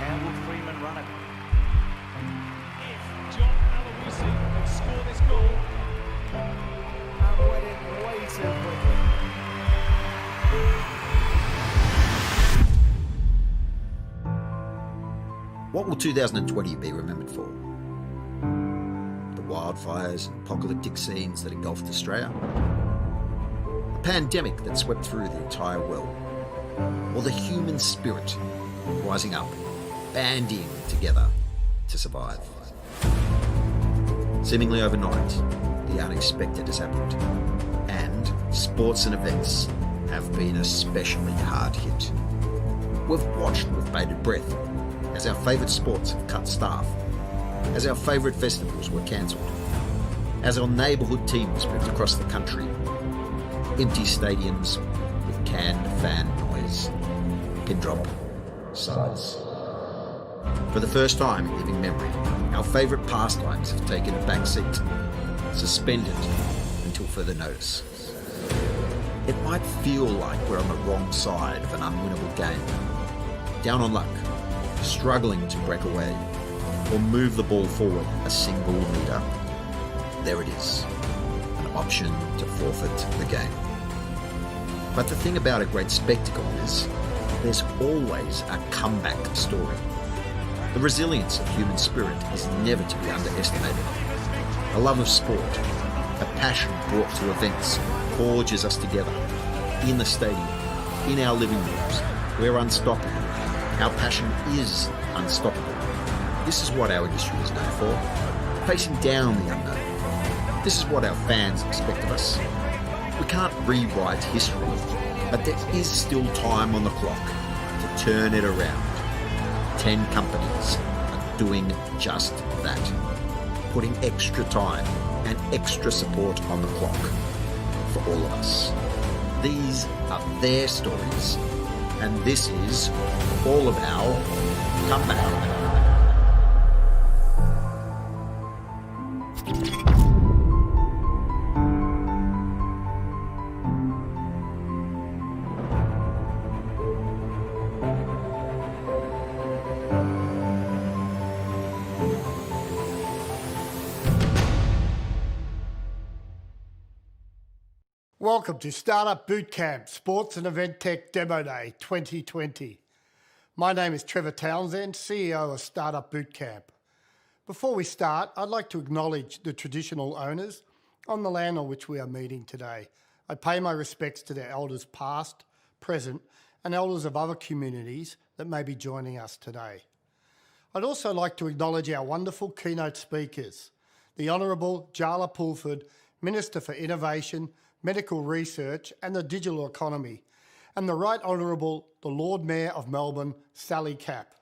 How will Freeman run it? If John Aloisi can score this goal. I'm waiting way too quickly. What will 2020 be remembered for? The wildfires and apocalyptic scenes that engulfed Australia? A pandemic that swept through the entire world? Or the human spirit rising up, banding together to survive? Seemingly overnight, the unexpected has happened, and sports and events have been especially hard hit. We've watched with bated breath as our favourite sports have cut staff, as our favourite festivals were cancelled, as our neighbourhood teams moved across the country, empty stadiums with canned fan noise, pin drop, silence. For the first time in living memory, our favourite pastimes have taken a back seat, suspended until further notice. It might feel like we're on the wrong side of an unwinnable game, down on luck, struggling to break away or move the ball forward a single metre. There it is, an option to forfeit the game. But the thing about a great spectacle is there's always a comeback story. The resilience of human spirit is never to be underestimated. A love of sport, a passion brought through events, forges us together in the stadium, in our living rooms. We're unstoppable. Our passion is unstoppable. This is what our industry is known for, facing down the unknown. This is what our fans expect of us. We can't rewrite history, but there is still time on the clock to turn it around. 10 companies are doing just that, putting extra time and extra support on the clock for all of us. These are their stories, and this is all of our comeback. Welcome to Startup Bootcamp Sports and EventTech Demo Day 2020. My name is Trevor Townsend, CEO of Startup Bootcamp. Before we start, I'd like to acknowledge the traditional owners on the land on which we are meeting today. I pay my respects to their elders past, present, and elders of other communities that may be joining us today. I'd also like to acknowledge our wonderful keynote speakers, the Honourable Jala Pulford, Minister for Innovation, Medical Research and the Digital Economy, and the Right Honourable the Lord Mayor of Melbourne, Sally Capp.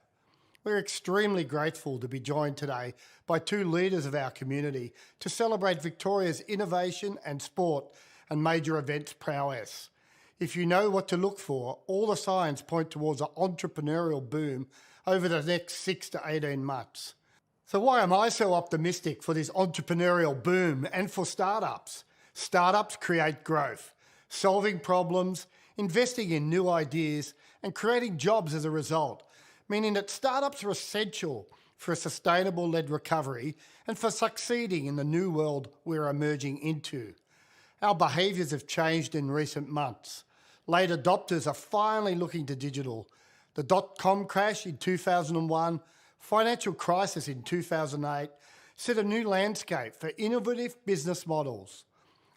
We're extremely grateful to be joined today by two leaders of our community to celebrate Victoria's innovation and sport and major events prowess. If you know what to look for, all the signs point towards an entrepreneurial boom over the next 6 to 18 months. So why am I so optimistic for this entrepreneurial boom and for startups? Startups create growth, solving problems, investing in new ideas, and creating jobs as a result, meaning that startups are essential for a sustainable-led recovery and for succeeding in the new world we're emerging into. Our behaviours have changed in recent months. Late adopters are finally looking to digital. The dot-com crash in 2001, financial crisis in 2008, set a new landscape for innovative business models.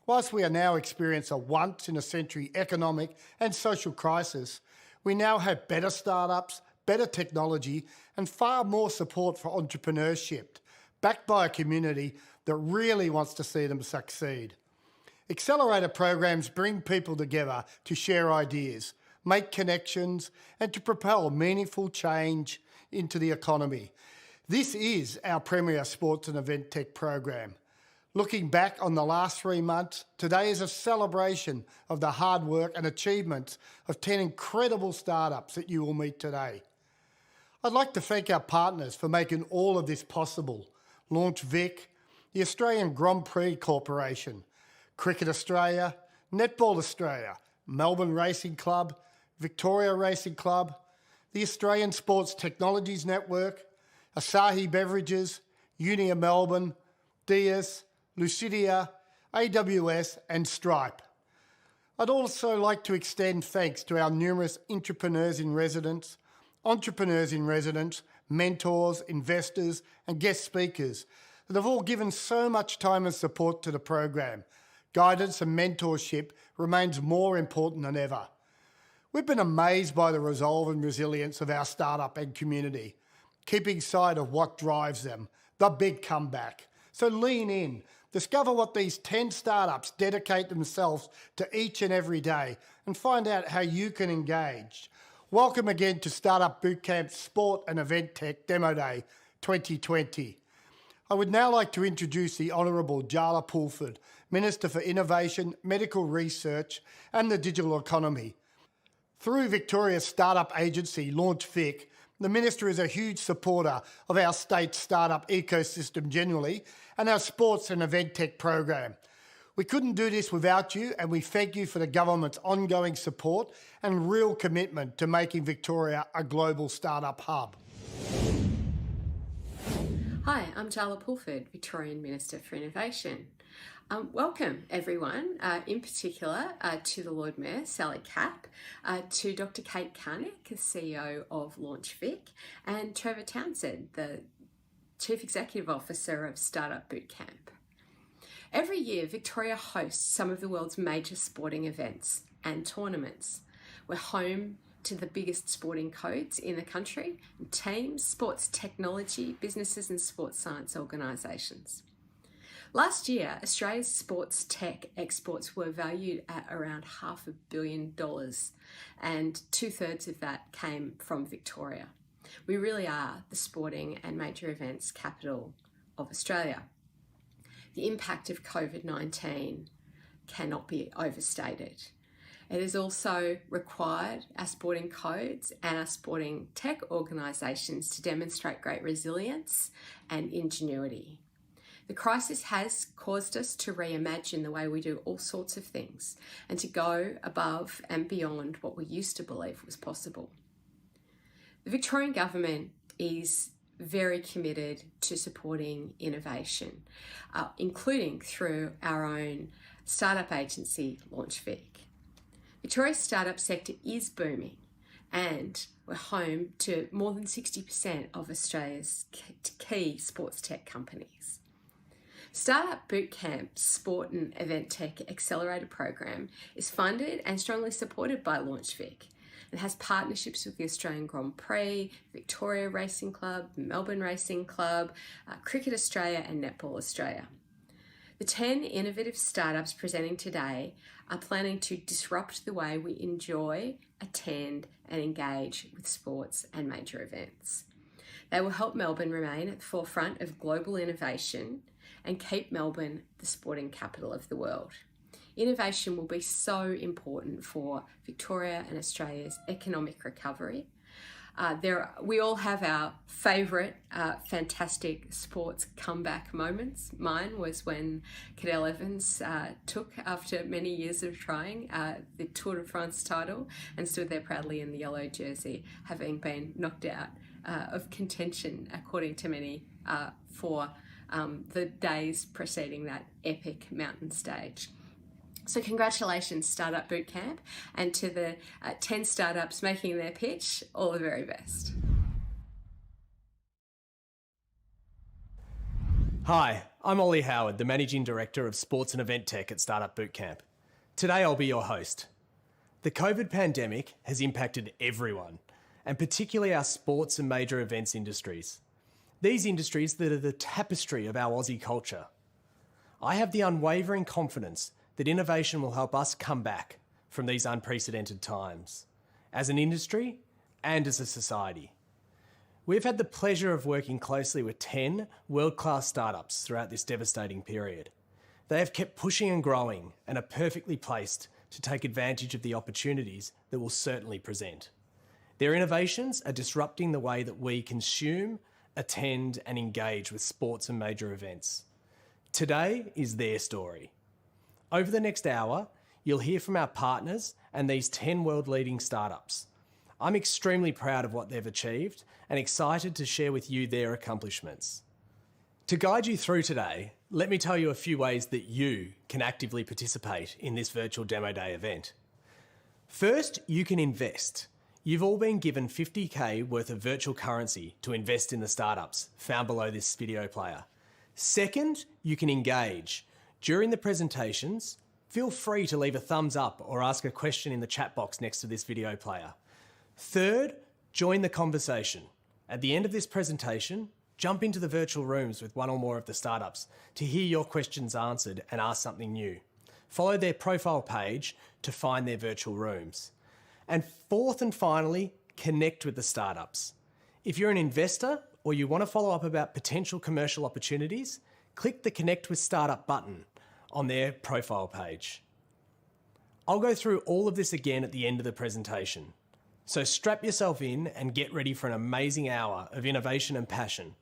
Whilst we are now experiencing a once-in-a-century economic and social crisis, we now have better startups, better technology, and far more support for entrepreneurship, backed by a community that really wants to see them succeed. Accelerator programs bring people together to share ideas, make connections, and to propel meaningful change into the economy. This is our premier sports and event tech program. Looking back on the last 3 months, today is a celebration of the hard work and achievements of 10 incredible startups that you will meet today. I'd like to thank our partners for making all of this possible. Launch Vic, the Australian Grand Prix Corporation, Cricket Australia, Netball Australia, Melbourne Racing Club, Victoria Racing Club, the Australian Sports Technologies Network, Asahi Beverages, Unia Melbourne, Dias, Lucidia, AWS and Stripe. I'd also like to extend thanks to our numerous entrepreneurs in residence, mentors, investors and guest speakers that have all given so much time and support to the program. Guidance and mentorship remains more important than ever. We've been amazed by the resolve and resilience of our startup and community, keeping sight of what drives them, the big comeback. So lean in, discover what these 10 startups dedicate themselves to each and every day, and find out how you can engage. Welcome again to Startup Bootcamp Sport and Event Tech Demo Day 2020. I would now like to introduce the Honourable Jala Pulford, Minister for Innovation, Medical Research and the Digital Economy. Through Victoria's startup agency, LaunchVic, the Minister is a huge supporter of our state's startup ecosystem generally and our sports and event tech program. We couldn't do this without you, and we thank you for the government's ongoing support and real commitment to making Victoria a global startup hub. Hi, I'm Jala Pulford, Victorian Minister for Innovation. Welcome everyone, in particular to the Lord Mayor, Sally Capp, to Dr. Kate Carnick, the CEO of LaunchVic, and Trevor Townsend, the Chief Executive Officer of Startup Bootcamp. Every year, Victoria hosts some of the world's major sporting events and tournaments. We're home to the biggest sporting codes in the country, teams, sports technology, businesses and sports science organisations. Last year, Australia's sports tech exports were valued at around $500 million, and 2/3 of that came from Victoria. We really are the sporting and major events capital of Australia. The impact of COVID-19 cannot be overstated. It has also required our sporting codes and our sporting tech organisations to demonstrate great resilience and ingenuity. The crisis has caused us to reimagine the way we do all sorts of things and to go above and beyond what we used to believe was possible. The Victorian Government is very committed to supporting innovation, including through our own startup agency, LaunchVic. Victoria's startup sector is booming, and we're home to more than 60% of Australia's key sports tech companies. Startup Bootcamp Sport and Event Tech Accelerator Program is funded and strongly supported by LaunchVic. It has partnerships with the Australian Grand Prix, Victoria Racing Club, Melbourne Racing Club, Cricket Australia and Netball Australia. The 10 innovative startups presenting today are planning to disrupt the way we enjoy, attend and engage with sports and major events. They will help Melbourne remain at the forefront of global innovation and keep Melbourne the sporting capital of the world. Innovation will be so important for Victoria and Australia's economic recovery. We all have our favourite fantastic sports comeback moments. Mine was when Cadel Evans took, after many years of trying, the Tour de France title and stood there proudly in the yellow jersey, having been knocked out of contention, according to many, for the days preceding that epic mountain stage. So congratulations, Startup Bootcamp, and to the 10 startups making their pitch, all the very best. Hi, I'm Ollie Howard, the Managing Director of Sports and Event Tech at Startup Bootcamp. Today I'll be your host. The COVID pandemic has impacted everyone, and particularly our sports and major events industries. These industries that are the tapestry of our Aussie culture. I have the unwavering confidence that innovation will help us come back from these unprecedented times, as an industry and as a society. We've had the pleasure of working closely with 10 world-class startups throughout this devastating period. They have kept pushing and growing and are perfectly placed to take advantage of the opportunities that will certainly present. Their innovations are disrupting the way that we consume, attend and engage with sports and major events. Today is their story. Over the next hour, you'll hear from our partners and these 10 world-leading startups. I'm extremely proud of what they've achieved and excited to share with you their accomplishments. To guide you through today, let me tell you a few ways that you can actively participate in this virtual demo day event. First, you can invest. You've all been given $50,000 worth of virtual currency to invest in the startups found below this video player. Second, you can engage. During the presentations, feel free to leave a thumbs up or ask a question in the chat box next to this video player. Third, join the conversation. At the end of this presentation, jump into the virtual rooms with one or more of the startups to hear your questions answered and ask something new. Follow their profile page to find their virtual rooms. And fourth and finally, connect with the startups. If you're an investor or you want to follow up about potential commercial opportunities, click the Connect with Startup button on their profile page. I'll go through all of this again at the end of the presentation. So strap yourself in and get ready for an amazing hour of innovation and passion.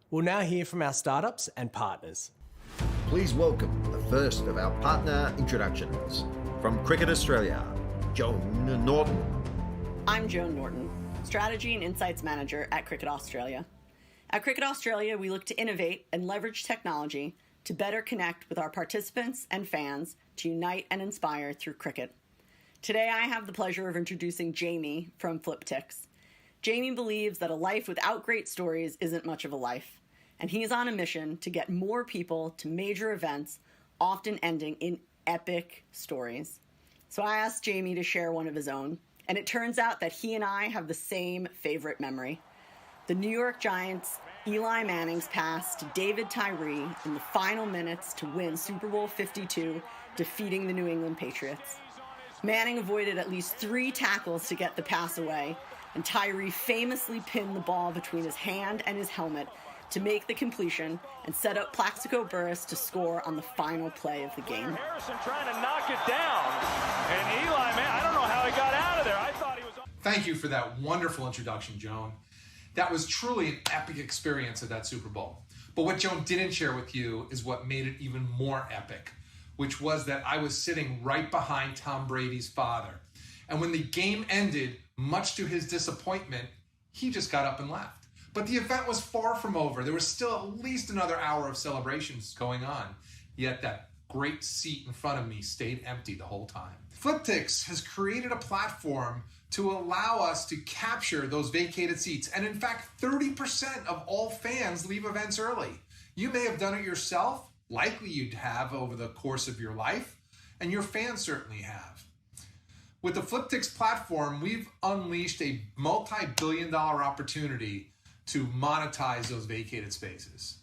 We'll now hear from our startups and partners. Please welcome the first of our partner introductions. From Cricket Australia, Joan Norton. I'm Joan Norton, Strategy and Insights Manager at Cricket Australia. At Cricket Australia, we look to innovate and leverage technology to better connect with our participants and fans to unite and inspire through cricket. Today, I have the pleasure of introducing Jamie from Flowtech. Jamie believes that a life without great stories isn't much of a life, and he is on a mission to get more people to major events, often ending in epic stories. So I asked Jamie to share one of his own, and it turns out that he and I have the same favorite memory. The New York Giants' Eli Manning's pass to David Tyree in the final minutes to win Super Bowl 52, defeating the New England Patriots. Manning avoided at least 3 tackles to get the pass away, and Tyree famously pinned the ball between his hand and his helmet to make the completion and set up Plaxico Burress to score on the final play of the game. Harrison trying to knock it down. And Eli, man, I don't know how he got out of there. I thought he was... Thank you for that wonderful introduction, Joan. That was truly an epic experience at that Super Bowl. But what Joan didn't share with you is what made it even more epic, which was that I was sitting right behind Tom Brady's father. And when the game ended, much to his disappointment, he just got up and left. But the event was far from over. There was still at least another hour of celebrations going on. Yet that great seat in front of me stayed empty the whole time. Flowtech has created a platform to allow us to capture those vacated seats. And in fact, 30% of all fans leave events early. You may have done it yourself, likely you'd have over the course of your life, and your fans certainly have. With the Flowtech platform, we've unleashed a multi-billion-dollar opportunity to monetize those vacated spaces.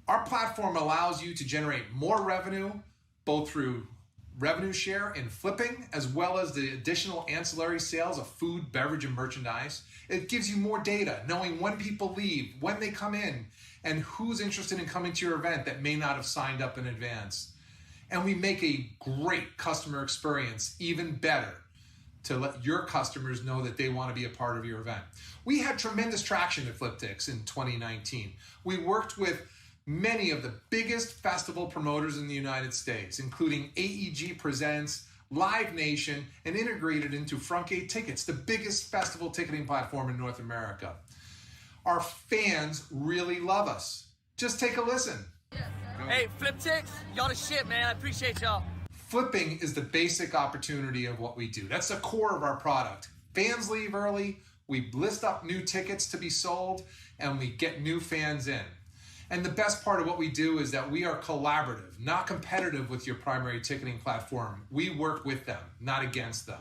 Our platform allows you to generate more revenue, both through revenue share in flipping, as well as the additional ancillary sales of food, beverage, and merchandise. It gives you more data, knowing when people leave, when they come in, and who's interested in coming to your event that may not have signed up in advance. And we make a great customer experience even better to let your customers know that they want to be a part of your event. We had tremendous traction at Flowtech in 2019. We worked with many of the biggest festival promoters in the United States, including AEG Presents, Live Nation, and integrated into Frontgate Tickets, the biggest festival ticketing platform in North America. Our fans really love us. Just take a listen. Hey, Flowtech, y'all the shit, man. I appreciate y'all. Flipping is the basic opportunity of what we do. That's the core of our product. Fans leave early, we list up new tickets to be sold, and we get new fans in. And the best part of what we do is that we are collaborative, not competitive with your primary ticketing platform. We work with them, not against them.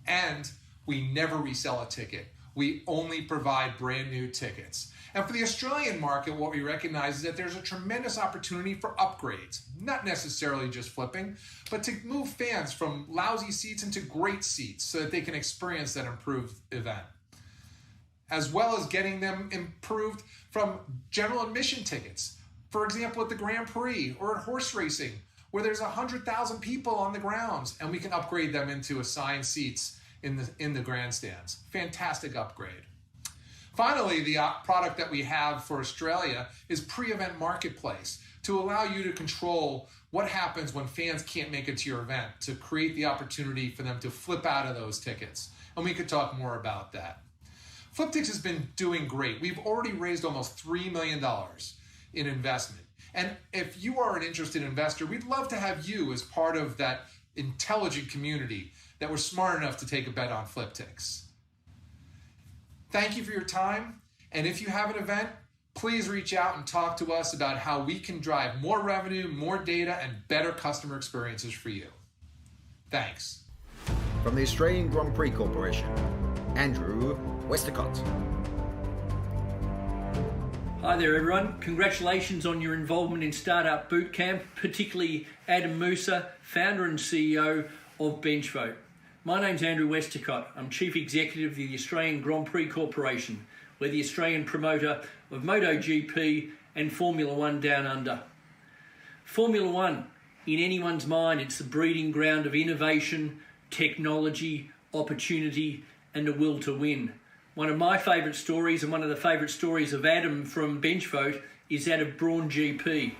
And we never resell a ticket. We only provide brand new tickets. And for the Australian market, what we recognize is that there's a tremendous opportunity for upgrades, not necessarily just flipping, but to move fans from lousy seats into great seats so that they can experience that improved event, as well as getting them improved from general admission tickets. For example, at the Grand Prix or at horse racing, where there's 100,000 people on the grounds, and we can upgrade them into assigned seats in the grandstands. Fantastic upgrade. Finally, the product that we have for Australia is pre-event marketplace to allow you to control what happens when fans can't make it to your event, to create the opportunity for them to flip out of those tickets. and we could talk more about that. Fliptix has been doing great. We've already raised almost $3 million in investment. And if you are an interested investor, we'd love to have you as part of that intelligent community that were smart enough to take a bet on Fliptix. Thank you for your time. And if you have an event, please reach out and talk to us about how we can drive more revenue, more data, and better customer experiences for you. Thanks. From the Australian Grand Prix Corporation, Andrew Westcott. Hi there everyone, congratulations on your involvement in Startup Bootcamp, particularly Adam Musa, founder and CEO of BenchVote. My name's Andrew Westcott, I'm Chief Executive of the Australian Grand Prix Corporation. We're the Australian promoter of MotoGP and Formula One Down Under. Formula One, in anyone's mind, it's the breeding ground of innovation, technology, opportunity and a will to win. One of my favourite stories, and one of the favourite stories of Adam from BenchVote, is that of Brawn GP.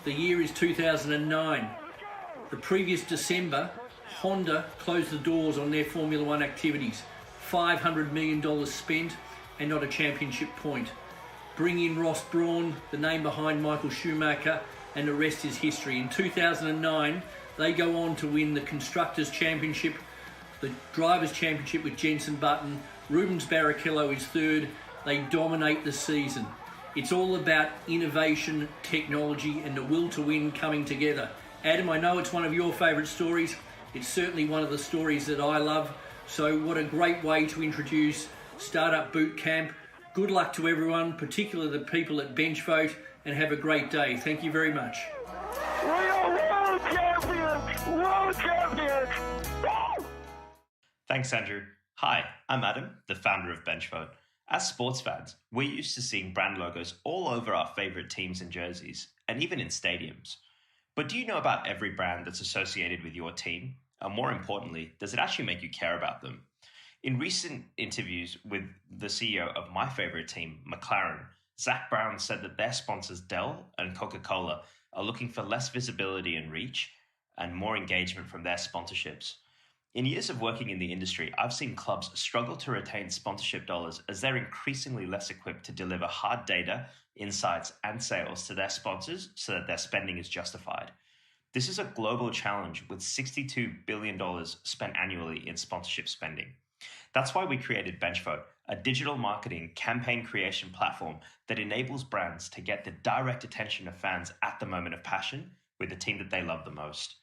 The year is 2009. The previous December, Honda closed the doors on their Formula One activities. $500 million spent and not a championship point. Bring in Ross Brawn, the name behind Michael Schumacher, and the rest is history. In 2009, they go on to win the Constructors' Championship, the Drivers' Championship with Jenson Button. Rubens Barrichello is third. They dominate the season. It's all about innovation, technology, and the will to win coming together. Adam, I know it's one of your favourite stories. It's certainly one of the stories that I love. So what a great way to introduce Startup Bootcamp. Good luck to everyone, particularly the people at BenchVote, and have a great day. Thank you very much. We are world champions! World champions! Thanks, Andrew. Hi, I'm Adam, the founder of BenchVote. As sports fans, we're used to seeing brand logos all over our favourite teams and jerseys, and even in stadiums. But do you know about every brand that's associated with your team? And more importantly, does it actually make you care about them? In recent interviews with the CEO of my favourite team, McLaren, Zach Brown said that their sponsors Dell and Coca-Cola are looking for less visibility and reach and more engagement from their sponsorships. In years of working in the industry, I've seen clubs struggle to retain sponsorship dollars as they're increasingly less equipped to deliver hard data, insights, and sales to their sponsors so that their spending is justified. This is a global challenge with $62 billion spent annually in sponsorship spending. That's why we created BenchVote, a digital marketing campaign creation platform that enables brands to get the direct attention of fans at the moment of passion with the team that they love the most.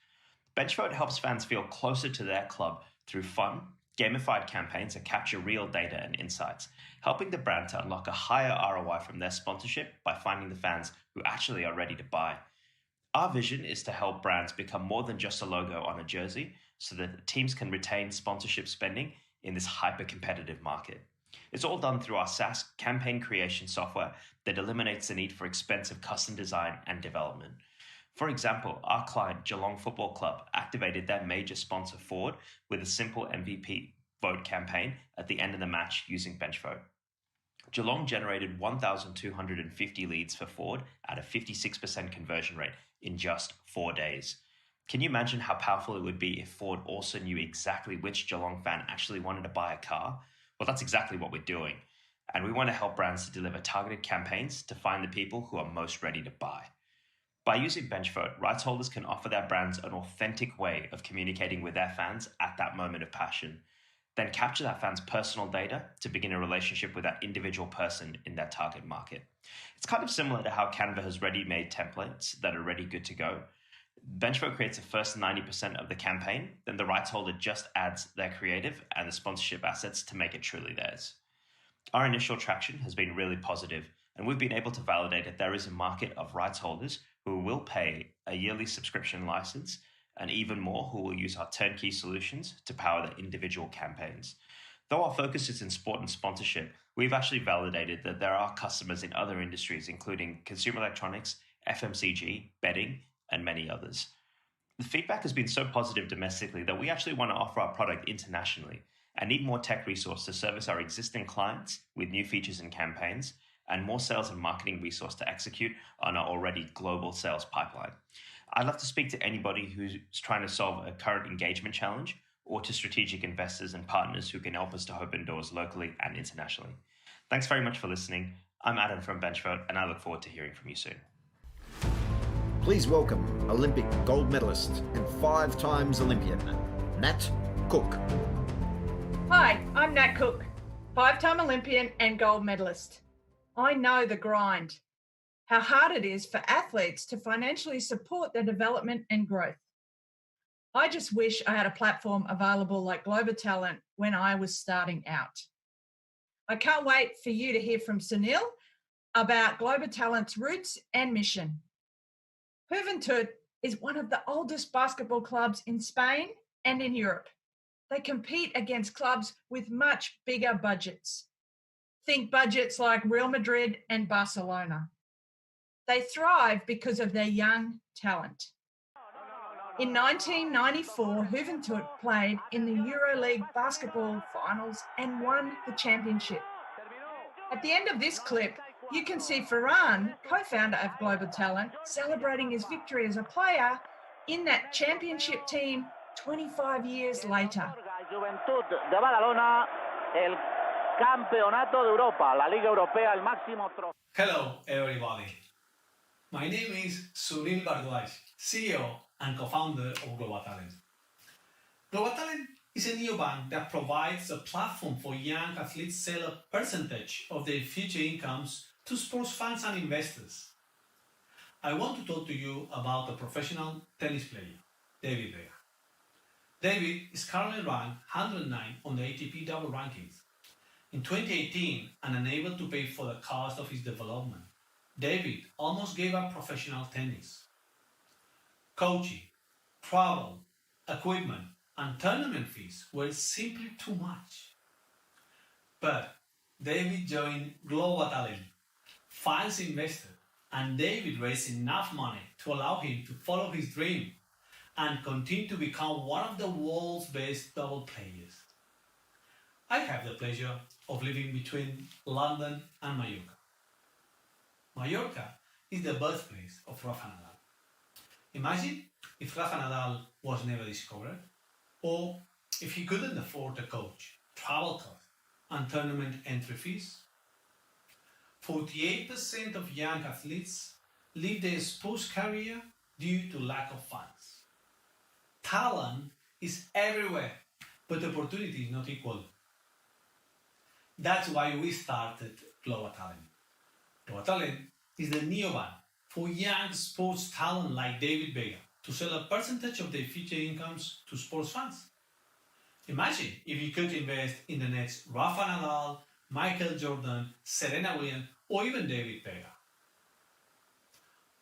BenchVote helps fans feel closer to their club through fun, gamified campaigns that capture real data and insights, helping the brand to unlock a higher ROI from their sponsorship by finding the fans who actually are ready to buy. Our vision is to help brands become more than just a logo on a jersey so that teams can retain sponsorship spending in this hyper-competitive market. It's all done through our SaaS campaign creation software that eliminates the need for expensive custom design and development. For example, our client, Geelong Football Club, activated their major sponsor Ford with a simple MVP vote campaign at the end of the match using BenchVote. Geelong generated 1,250 leads for Ford at a 56% conversion rate in just 4 days. Can you imagine how powerful it would be if Ford also knew exactly which Geelong fan actually wanted to buy a car? Well, that's exactly what we're doing. And we want to help brands to deliver targeted campaigns to find the people who are most ready to buy. By using BenchVote, rights holders can offer their brands an authentic way of communicating with their fans at that moment of passion, then capture that fan's personal data to begin a relationship with that individual person in their target market. It's kind of similar to how Canva has ready-made templates that are ready good to go. BenchVote creates the first 90% of the campaign, then the rights holder just adds their creative and the sponsorship assets to make it truly theirs. Our initial traction has been really positive, and we've been able to validate that there is a market of rights holders who will pay a yearly subscription license and even more who will use our turnkey solutions to power their individual campaigns. Though our focus is in sport and sponsorship, we've actually validated that there are customers in other industries, including consumer electronics, FMCG, betting, and many others. The feedback has been so positive domestically that we actually want to offer our product internationally and need more tech resource to service our existing clients with new features and campaigns, and more sales and marketing resource to execute on our already global sales pipeline. I'd love to speak to anybody who's trying to solve a current engagement challenge or to strategic investors and partners who can help us to open doors locally and internationally. Thanks very much for listening. I'm Adam from Benchvote, and I look forward to hearing from you soon. Please welcome Olympic gold medalist and 5 times Olympian, Nat Cook. Hi, I'm Nat Cook, 5-time Olympian and gold medalist. I know the grind, how hard it is for athletes to financially support their development and growth. I just wish I had a platform available like Global Talent when I was starting out. I can't wait for you to hear from Sunil about Global Talent's roots and mission. EventTech is one of the oldest basketball clubs in Spain and in Europe. They compete against clubs with much bigger budgets. Think budgets like Real Madrid and Barcelona. They thrive because of their young talent. In 1994, EventTech played in the EuroLeague basketball finals and won the championship. At the end of this clip, you can see Ferran, co-founder of Global Talent, celebrating his victory as a player in that championship team 25 years later. Juventud de Badalona, el campeonato de Europa, la Liga Europea, el máximo trofeo. Hello, everybody. My name is Sunil Bardwaj, CEO and co-founder of Global Talent. Global Talent is a neobank that provides a platform for young athletes to sell a percentage of their future incomes to sports fans and investors. I want to talk to you about a professional tennis player, David Vega. David is currently ranked 109 on the ATP double rankings. In 2018, and unable to pay for the cost of his development, David almost gave up professional tennis. Coaching, travel, equipment, and tournament fees were simply too much. But David joined Global Talent, fans invested, and David raised enough money to allow him to follow his dream and continue to become one of the world's best double players. I have the pleasure of living between London and Mallorca. Mallorca is the birthplace of Rafa Nadal. Imagine if Rafa Nadal was never discovered, or if he couldn't afford a coach, travel costs, and tournament entry fees. 48% of young athletes leave their sports career due to lack of funds. Talent is everywhere, but opportunity is not equal. That's why we started Global Talent. Global Talent is the neobank for young sports talent like David Vega to sell a percentage of their future incomes to sports fans. Imagine if you could invest in the next Rafa Nadal, Michael Jordan, Serena Williams, or even David Vega.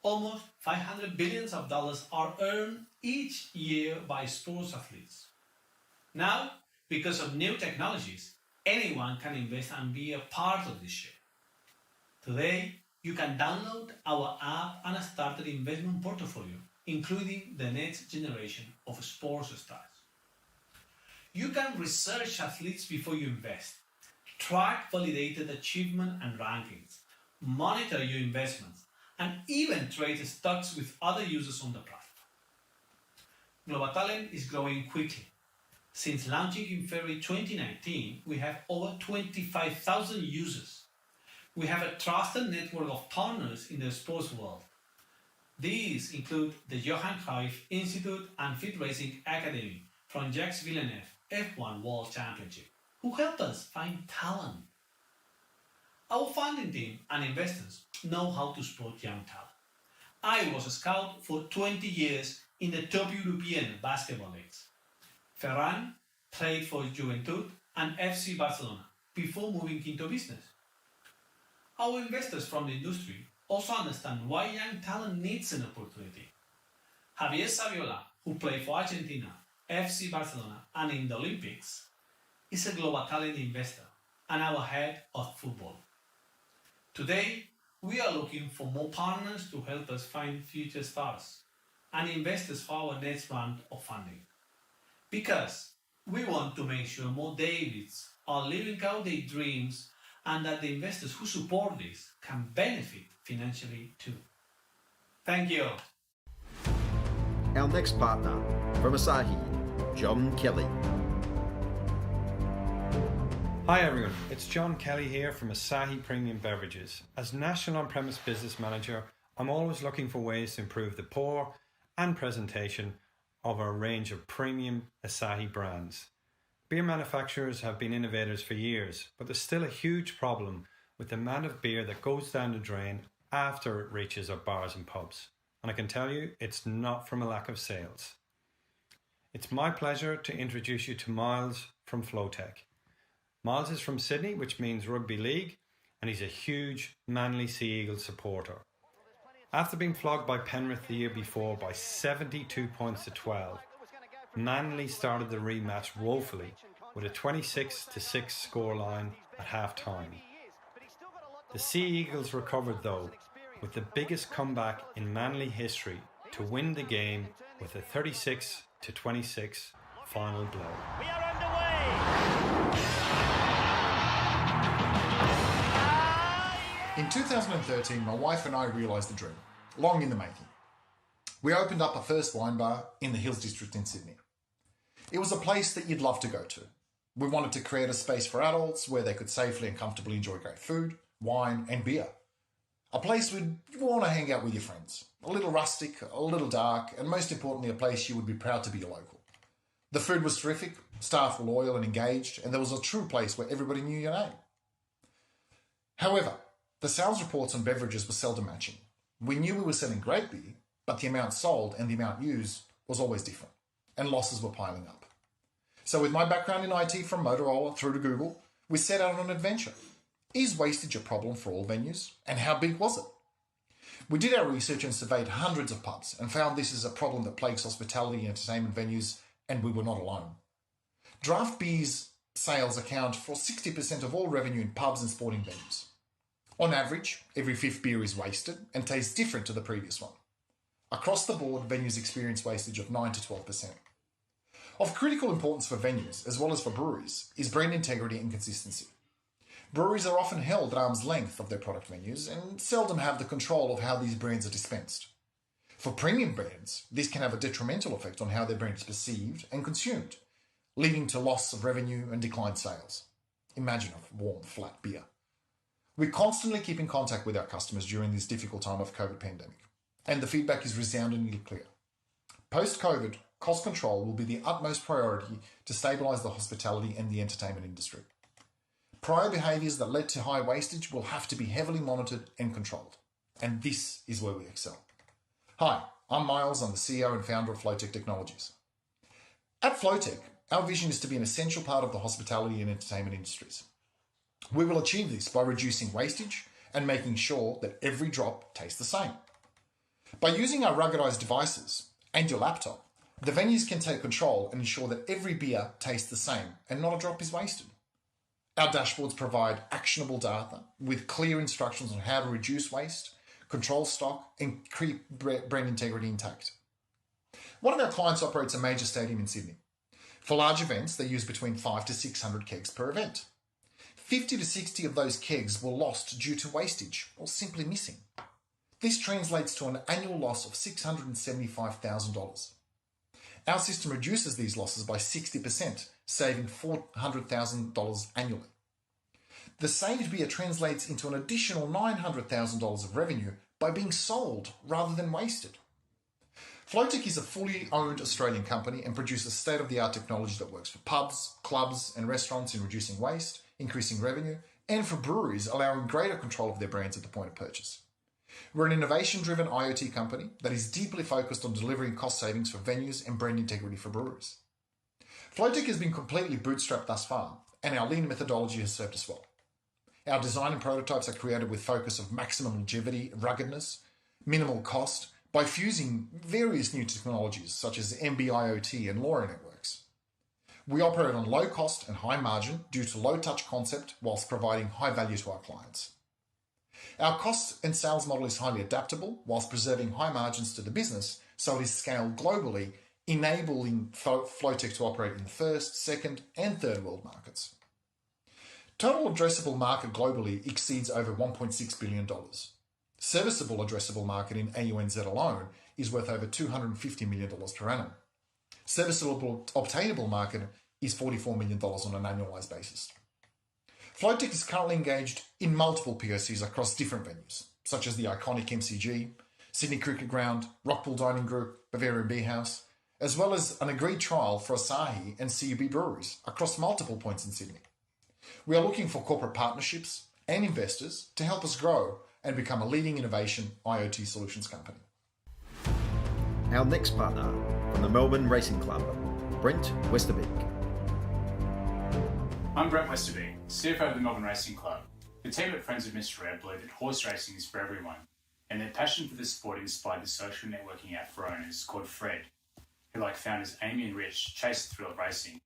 Almost $500 billion are earned each year by sports athletes. Now, because of new technologies, anyone can invest and be a part of this share. Today, you can download our app and start an investment portfolio, including the next generation of sports stars. You can research athletes before you invest, track validated achievement and rankings, monitor your investments, and even trade stocks with other users on the platform. Global Talent is growing quickly. Since launching in February 2019, we have over 25,000 users. We have a trusted network of partners in the sports world. These include the Johan Cruyff Institute and Fit Racing Academy from Jacques Villeneuve F1 World Championship, who help us find talent. Our founding team and investors know how to spot young talent. I was a scout for 20 years in the top European basketball leagues. Ferran played for Juventud and FC Barcelona before moving into business. Our investors from the industry also understand why young talent needs an opportunity. Javier Saviola, who played for Argentina, FC Barcelona, and in the Olympics, is a Global Talent investor and our head of football. Today, we are looking for more partners to help us find future stars and investors for our next round of funding. Because we want to make sure more Davids are living out their dreams and that the investors who support this can benefit financially too. Thank you. Our next partner from Asahi, John Kelly. Hi everyone, it's John Kelly here from Asahi Premium Beverages. As National On-Premise Business Manager, I'm always looking for ways to improve the pour and presentation of our range of premium Asahi brands. Beer manufacturers have been innovators for years, but there's still a huge problem with the amount of beer that goes down the drain after it reaches our bars and pubs. And I can tell you, it's not from a lack of sales. It's my pleasure to introduce you to Miles from Flowtech. Miles is from Sydney, which means rugby league, and he's a huge Manly Sea Eagles supporter. After being flogged by Penrith the year before by 72 points to 12, Manly started the rematch woefully with a 26-6 scoreline at half-time. The Sea Eagles recovered though, with the biggest comeback in Manly history to win the game with a 36-26 final blow. We are underway. In 2013, my wife and I realised the dream, long in the making. We opened up a first wine bar in the Hills District in Sydney. It was a place that you'd love to go to. We wanted to create a space for adults where they could safely and comfortably enjoy great food, wine and beer. A place where you'd want to hang out with your friends. A little rustic, a little dark, and most importantly, a place you would be proud to be a local. The food was terrific, staff were loyal and engaged, and there was a true place where everybody knew your name. However, the sales reports on beverages were seldom matching. We knew we were selling great beer, but the amount sold and the amount used was always different, and losses were piling up. So with my background in IT from Motorola through to Google, we set out on an adventure. Is wastage a problem for all venues? And how big was it? We did our research and surveyed hundreds of pubs and found this is a problem that plagues hospitality and entertainment venues, and we were not alone. Draft beers sales account for 60% of all revenue in pubs and sporting venues. On average, every fifth beer is wasted and tastes different to the previous one. Across the board, venues experience wastage of 9 to 12%. Of critical importance for venues, as well as for breweries, is brand integrity and consistency. Breweries are often held at arm's length of their product menus and seldom have the control of how these brands are dispensed. For premium brands, this can have a detrimental effect on how their brand is perceived and consumed, leading to loss of revenue and declined sales. Imagine a warm, flat beer. We constantly keep in contact with our customers during this difficult time of COVID pandemic, and the feedback is resoundingly clear. Post-COVID, cost control will be the utmost priority to stabilise the hospitality and the entertainment industry. Prior behaviours that led to high wastage will have to be heavily monitored and controlled, and this is where we excel. Hi, I'm Miles, I'm the CEO and founder of Flowtech Technologies. At Flowtech, our vision is to be an essential part of the hospitality and entertainment industries. We will achieve this by reducing wastage and making sure that every drop tastes the same. By using our ruggedized devices and your laptop, the venues can take control and ensure that every beer tastes the same and not a drop is wasted. Our dashboards provide actionable data with clear instructions on how to reduce waste, control stock, and keep brand integrity intact. One of our clients operates a major stadium in Sydney. For large events, they use between 500 to 600 kegs per event. 50 to 60 of those kegs were lost due to wastage or simply missing. This translates to an annual loss of $675,000. Our system reduces these losses by 60%, saving $400,000 annually. The saved beer translates into an additional $900,000 of revenue by being sold rather than wasted. Flowtech is a fully owned Australian company and produces state-of-the-art technology that works for pubs, clubs and restaurants in reducing waste, increasing revenue, and for breweries allowing greater control of their brands at the point of purchase. We're an innovation-driven IoT company that is deeply focused on delivering cost savings for venues and brand integrity for breweries. Flowtech has been completely bootstrapped thus far, and our lean methodology has served us well. Our design and prototypes are created with focus of maximum longevity, ruggedness, minimal cost, by fusing various new technologies such as NB-IoT and LoRa networks. We operate on low cost and high margin due to low touch concept whilst providing high value to our clients. Our cost and sales model is highly adaptable whilst preserving high margins to the business, so it is scaled globally, enabling Flowtech to operate in the first, second and third world markets. Total addressable market globally exceeds over $1.6 billion. Serviceable addressable market in AUNZ alone is worth over $250 million per annum. Serviceable obtainable market is $44 million on an annualised basis. Flowtech is currently engaged in multiple POCs across different venues, such as the iconic MCG, Sydney Cricket Ground, Rockpool Dining Group, Bavarian Beer House, as well as an agreed trial for Asahi and CUB breweries across multiple points in Sydney. We are looking for corporate partnerships and investors to help us grow and become a leading innovation IoT solutions company. Our next partner from the Melbourne Racing Club, Brent Westerbeek. I'm Brent Westerbeek, CFO of the Melbourne Racing Club. The team at Friends of Mr. Ed believe that horse racing is for everyone, and their passion for the sport inspired the social networking app for owners called Fred, who, like founders Amy and Rich, chase the thrill of racing.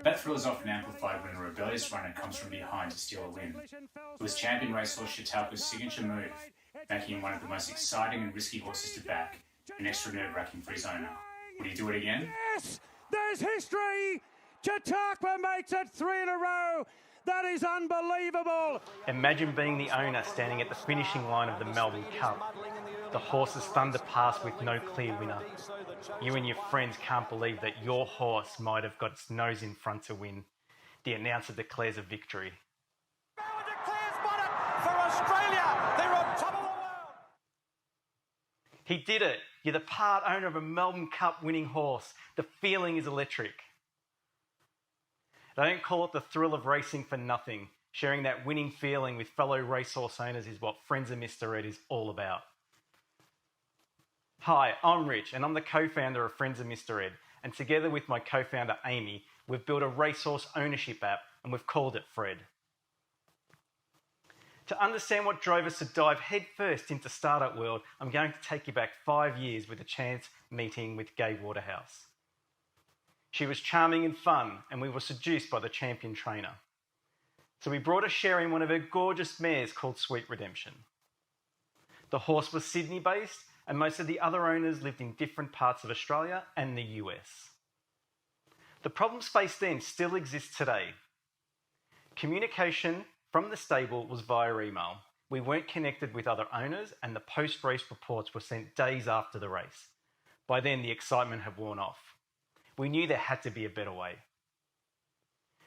That thrill is often amplified when a rebellious runner comes from behind to steal a win. It was champion racehorse Chautauqua's signature move, making him one of the most exciting and risky horses to back, and extra nerve-wracking for his owner. Would he do it again? Yes, there's history. Chautauqua makes it 3 in a row. That is unbelievable. Imagine being the owner standing at the finishing line of the Melbourne Cup. The horses thunder past with no clear winner. You and your friends can't believe that your horse might have got its nose in front to win. The announcer declares a victory. For Australia, they're on top of the world. He did it. You're the part owner of a Melbourne Cup winning horse. The feeling is electric. They don't call it the thrill of racing for nothing. Sharing that winning feeling with fellow racehorse owners is what Friends of Mr. Ed is all about. Hi, I'm Rich and I'm the co-founder of Friends of Mr. Ed, and together with my co-founder Amy, we've built a racehorse ownership app and we've called it Fred. To understand what drove us to dive headfirst into startup world, I'm going to take you back 5 years with a chance meeting with Gay Waterhouse. She was charming and fun, and we were seduced by the champion trainer. So we brought a share in one of her gorgeous mares called Sweet Redemption. The horse was Sydney-based, and most of the other owners lived in different parts of Australia and the US. The problems faced then still exist today. Communication from the stable was via email. We weren't connected with other owners, and the post-race reports were sent days after the race. By then, the excitement had worn off. We knew there had to be a better way.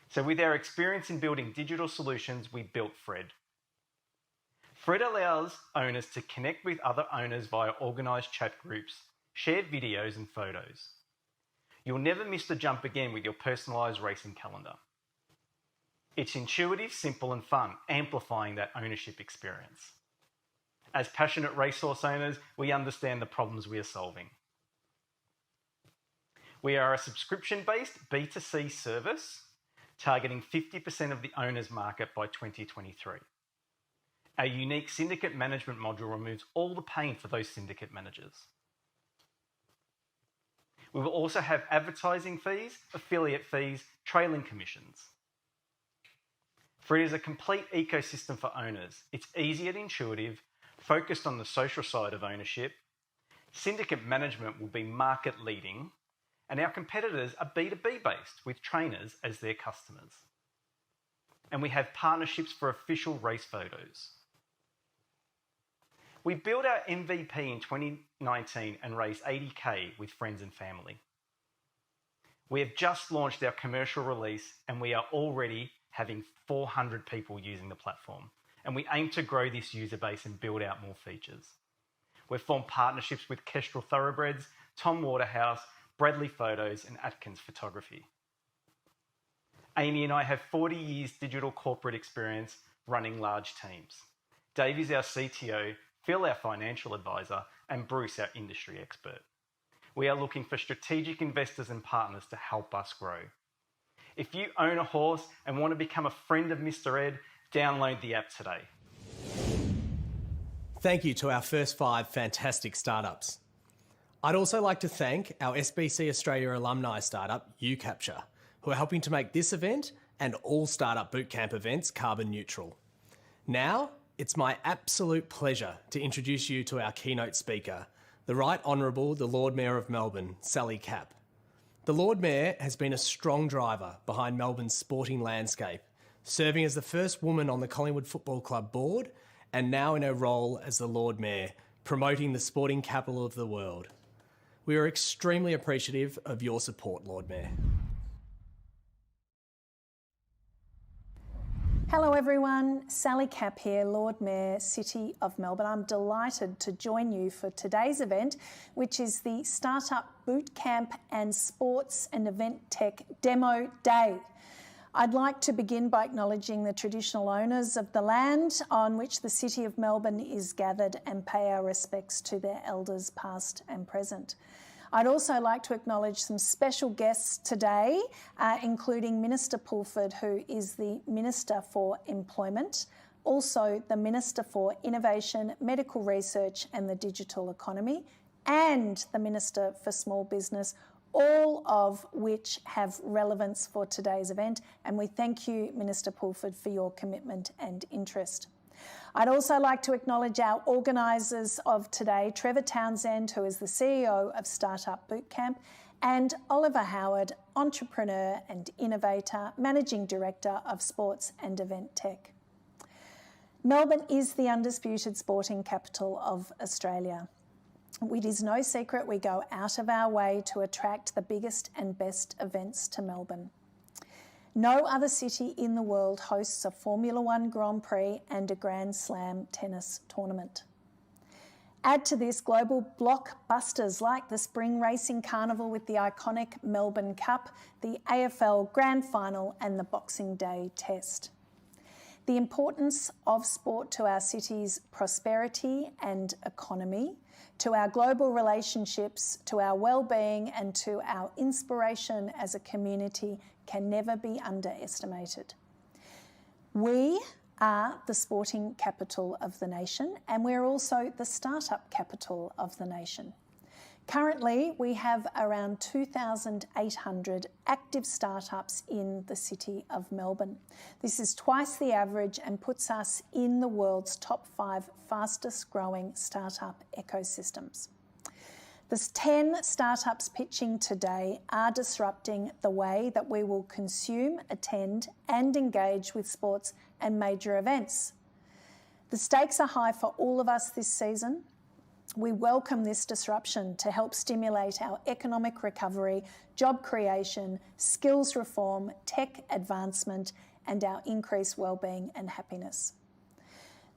So with our experience in building digital solutions, we built Fred. Fred allows owners to connect with other owners via organised chat groups, share videos and photos. You'll never miss the jump again with your personalised racing calendar. It's intuitive, simple and fun, amplifying that ownership experience. As passionate racehorse owners, we understand the problems we are solving. We are a subscription-based B2C service targeting 50% of the owners market by 2023. Our unique syndicate management module removes all the pain for those syndicate managers. We will also have advertising fees, affiliate fees, trailing commissions. Fred is a complete ecosystem for owners. It's easy and intuitive, focused on the social side of ownership. Syndicate management will be market leading, and our competitors are B2B based with trainers as their customers. And we have partnerships for official race photos. We built our MVP in 2019 and raised 80K with friends and family. We have just launched our commercial release and we are already having 400 people using the platform. And we aim to grow this user base and build out more features. We've formed partnerships with Kestrel Thoroughbreds, Tom Waterhouse, Bradley Photos and Atkins Photography. Amy and I have 40 years digital corporate experience running large teams. Dave is our CTO, Phil our financial advisor, and Bruce our industry expert. We are looking for strategic investors and partners to help us grow. If you own a horse and want to become a friend of Mr. Ed, download the app today. Thank you to our first 5 fantastic startups. I'd also like to thank our SBC Australia alumni startup, UCapture, who are helping to make this event and all Startup Bootcamp events carbon neutral. Now, it's my absolute pleasure to introduce you to our keynote speaker, the Right Honourable the Lord Mayor of Melbourne, Sally Capp. The Lord Mayor has been a strong driver behind Melbourne's sporting landscape, serving as the first woman on the Collingwood Football Club board and now in her role as the Lord Mayor, promoting the sporting capital of the world. We are extremely appreciative of your support, Lord Mayor. Hello everyone, Sally Capp here, Lord Mayor, City of Melbourne. I'm delighted to join you for today's event, which is the Startup Bootcamp and Sports and Event Tech Demo Day. I'd like to begin by acknowledging the traditional owners of the land on which the City of Melbourne is gathered and pay our respects to their elders past and present. I'd also like to acknowledge some special guests today, including Minister Pulford, who is the Minister for Employment, also the Minister for Innovation, Medical Research and the Digital Economy, and the Minister for Small Business, all of which have relevance for today's event. And we thank you, Minister Pulford, for your commitment and interest. I'd also like to acknowledge our organisers of today, Trevor Townsend, who is the CEO of Startup Bootcamp, and Ollie Howard, entrepreneur and innovator, Managing Director of Sports and EventTech. Melbourne is the undisputed sporting capital of Australia. It is no secret we go out of our way to attract the biggest and best events to Melbourne. No other city in the world hosts a Formula One Grand Prix and a Grand Slam tennis tournament. Add to this global blockbusters like the Spring Racing Carnival with the iconic Melbourne Cup, the AFL Grand Final and the Boxing Day Test. The importance of sport to our city's prosperity and economy, to our global relationships, to our well-being and to our inspiration as a community can never be underestimated. We are the sporting capital of the nation and we're also the startup capital of the nation. Currently, we have around 2,800 active startups in the City of Melbourne. This is twice the average and puts us in the world's top 5 fastest growing startup ecosystems. The 10 startups pitching today are disrupting the way that we will consume, attend and engage with sports and major events. The stakes are high for all of us this season. We welcome this disruption to help stimulate our economic recovery, job creation, skills reform, tech advancement and our increased wellbeing and happiness.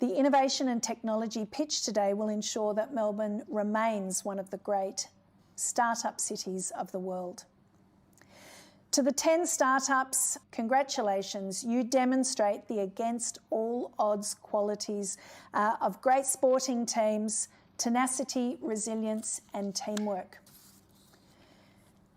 The innovation and technology pitch today will ensure that Melbourne remains one of the great startup cities of the world. To the 10 startups, congratulations. You demonstrate the against all odds qualities of great sporting teams, tenacity, resilience and teamwork.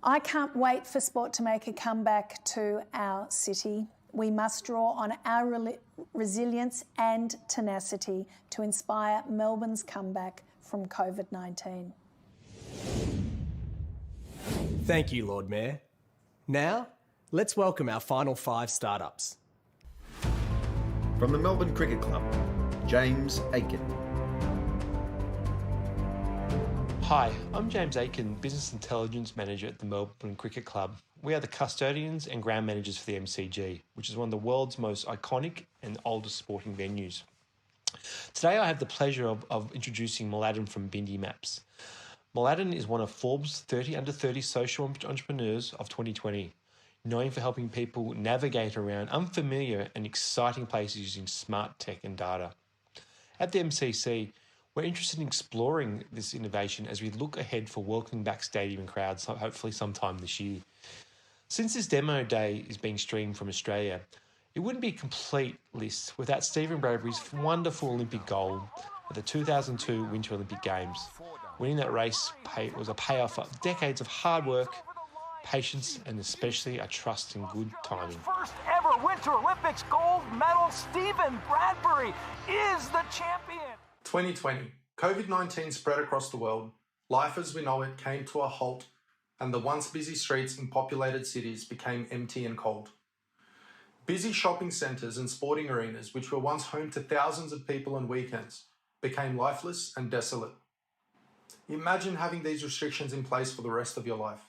I can't wait for sport to make a comeback to our city. We must draw on our resilience and tenacity to inspire Melbourne's comeback from COVID-19. Thank you, Lord Mayor. Now, let's welcome our final 5 startups. From the Melbourne Cricket Club, James Aiken. Hi, I'm James Aiken, Business Intelligence Manager at the Melbourne Cricket Club. We are the custodians and ground managers for the MCG, which is one of the world's most iconic and oldest sporting venues. Today I have the pleasure of introducing Mladen from Bindi Maps. Mladen is one of Forbes 30 Under 30 social entrepreneurs of 2020, known for helping people navigate around unfamiliar and exciting places using smart tech and data. At the MCC, we're interested in exploring this innovation as we look ahead for welcoming back stadium crowds, hopefully sometime this year. Since this demo day is being streamed from Australia, it wouldn't be a complete list without Stephen Bradbury's wonderful Olympic gold at the 2002 Winter Olympic Games. Winning that race was a payoff of decades of hard work, patience, and especially a trust in good timing. First ever Winter Olympics gold medal, Stephen Bradbury is the champion. 2020, COVID-19 spread across the world. Life as we know it came to a halt, and the once busy streets in populated cities became empty and cold. Busy shopping centres and sporting arenas, which were once home to thousands of people on weekends, became lifeless and desolate. Imagine having these restrictions in place for the rest of your life.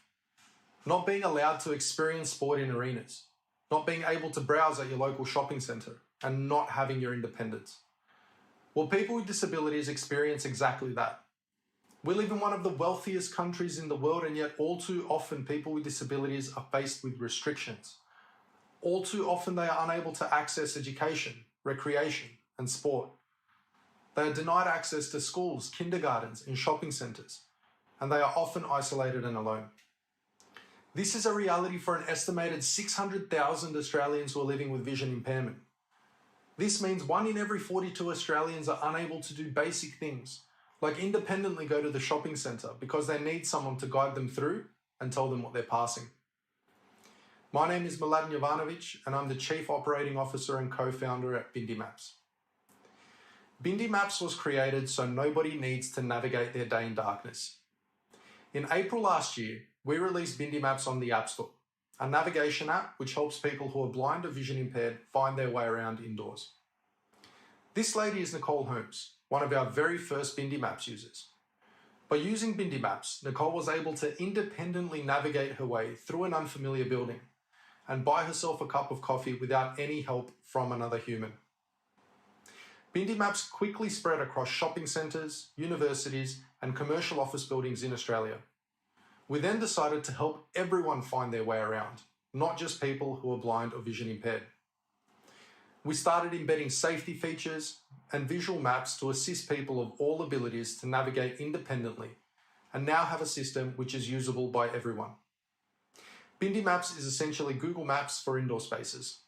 Not being allowed to experience sport in arenas, not being able to browse at your local shopping centre, and not having your independence. Well, people with disabilities experience exactly that. We live in one of the wealthiest countries in the world, and yet all too often people with disabilities are faced with restrictions. All too often they are unable to access education, recreation, and sport. They are denied access to schools, kindergartens, and shopping centres, and they are often isolated and alone. This is a reality for an estimated 600,000 Australians who are living with vision impairment. This means 1 in every 42 Australians are unable to do basic things, like independently go to the shopping centre because they need someone to guide them through and tell them what they're passing. My name is Mladen Jovanovic, and I'm the Chief Operating Officer and co-founder at Bindi Maps. Bindi Maps was created so nobody needs to navigate their day in darkness. In April last year, we released Bindi Maps on the App Store, a navigation app which helps people who are blind or vision impaired find their way around indoors. This lady is Nicole Holmes, one of our very first Bindi Maps users. By using Bindi Maps, Nicole was able to independently navigate her way through an unfamiliar building and buy herself a cup of coffee without any help from another human. Bindi Maps quickly spread across shopping centres, universities, and commercial office buildings in Australia. We then decided to help everyone find their way around, not just people who are blind or vision impaired. We started embedding safety features and visual maps to assist people of all abilities to navigate independently, and now have a system which is usable by everyone. Bindi Maps is essentially Google Maps for indoor spaces.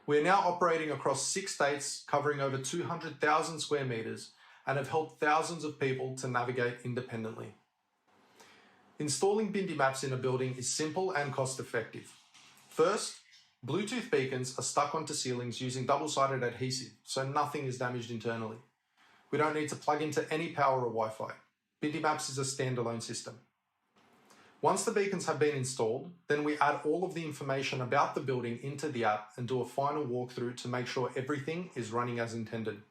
We are now operating across 6 states, covering over 200,000 square metres, and have helped thousands of people to navigate independently. Installing Bindi Maps in a building is simple and cost-effective. First, Bluetooth beacons are stuck onto ceilings using double-sided adhesive, so nothing is damaged internally. We don't need to plug into any power or Wi-Fi. Bindi Maps is a standalone system. Once the beacons have been installed, then we add all of the information about the building into the app and do a final walkthrough to make sure everything is running as intended.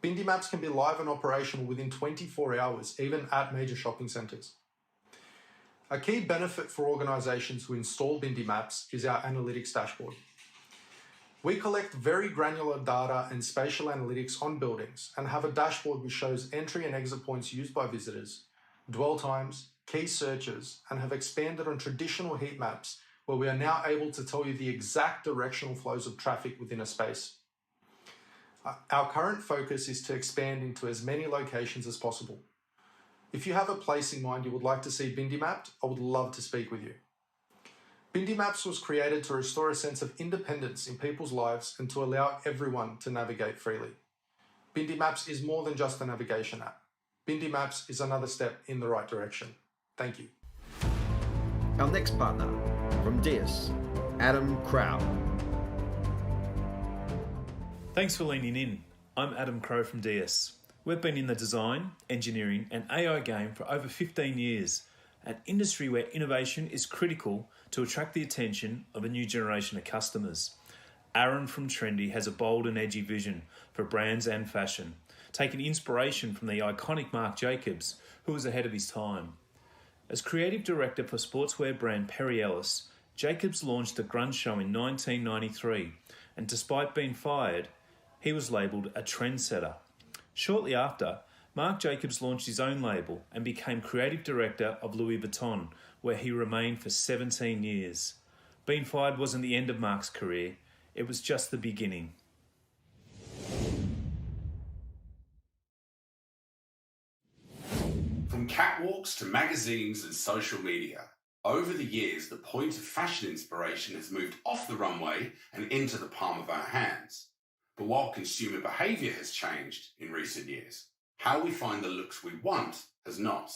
Bindi Maps can be live and operational within 24 hours, even at major shopping centres. A key benefit for organisations who install Bindi Maps is our analytics dashboard. We collect very granular data and spatial analytics on buildings and have a dashboard which shows entry and exit points used by visitors, dwell times, key searches, and have expanded on traditional heat maps where we are now able to tell you the exact directional flows of traffic within a space. Our current focus is to expand into as many locations as possible. If you have a place in mind you would like to see Bindi mapped, I would love to speak with you. Bindi Maps was created to restore a sense of independence in people's lives and to allow everyone to navigate freely. Bindi Maps is more than just a navigation app. Bindi Maps is another step in the right direction. Thank you. Our next partner from Deus, Adam Crow. Thanks for leaning in. I'm Adam Crow from Deus. We've been in the design, engineering and AI game for over 15 years, an industry where innovation is critical to attract the attention of a new generation of customers. Aaron from Trendy has a bold and edgy vision for brands and fashion, taking inspiration from the iconic Marc Jacobs, who was ahead of his time. As creative director for sportswear brand Perry Ellis, Jacobs launched the Grunge Show in 1993, and despite being fired, he was labelled a trendsetter. Shortly after, Marc Jacobs launched his own label and became creative director of Louis Vuitton, where he remained for 17 years. Being fired wasn't the end of Marc's career, it was just the beginning. From catwalks to magazines and social media, over the years the point of fashion inspiration has moved off the runway and into the palm of our hands. But while consumer behaviour has changed in recent years, how we find the looks we want has not.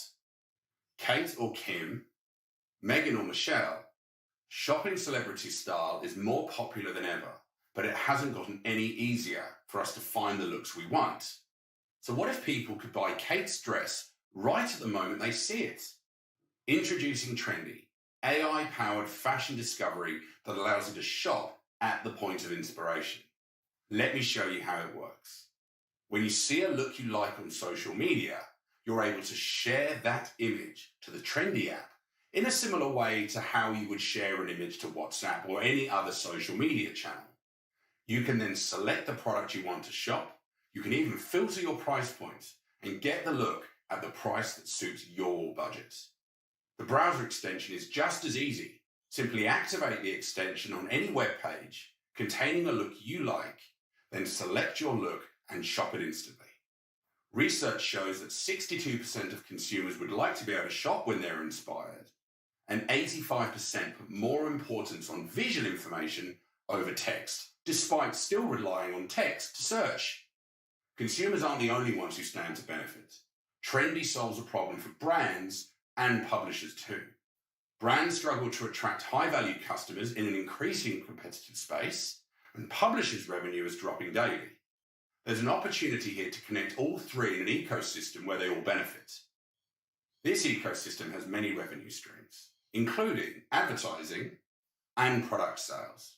Kate or Kim, Meghan or Michelle, shopping celebrity style is more popular than ever, but it hasn't gotten any easier for us to find the looks we want. So what if people could buy Kate's dress right at the moment they see it? Introducing Trendy, AI-powered fashion discovery that allows you to shop at the point of inspiration. Let me show you how it works. When you see a look you like on social media, you're able to share that image to the Trendy app in a similar way to how you would share an image to WhatsApp or any other social media channel. You can then select the product you want to shop. You can even filter your price points and get the look at the price that suits your budget. The browser extension is just as easy. Simply activate the extension on any web page containing a look you like, then select your look and shop it instantly. Research shows that 62% of consumers would like to be able to shop when they're inspired, and 85% put more importance on visual information over text, despite still relying on text to search. Consumers aren't the only ones who stand to benefit. Trendy solves a problem for brands and publishers too. Brands struggle to attract high-value customers in an increasingly competitive space, and publishers' revenue is dropping daily. There's an opportunity here to connect all three in an ecosystem where they all benefit. This ecosystem has many revenue streams, including advertising and product sales.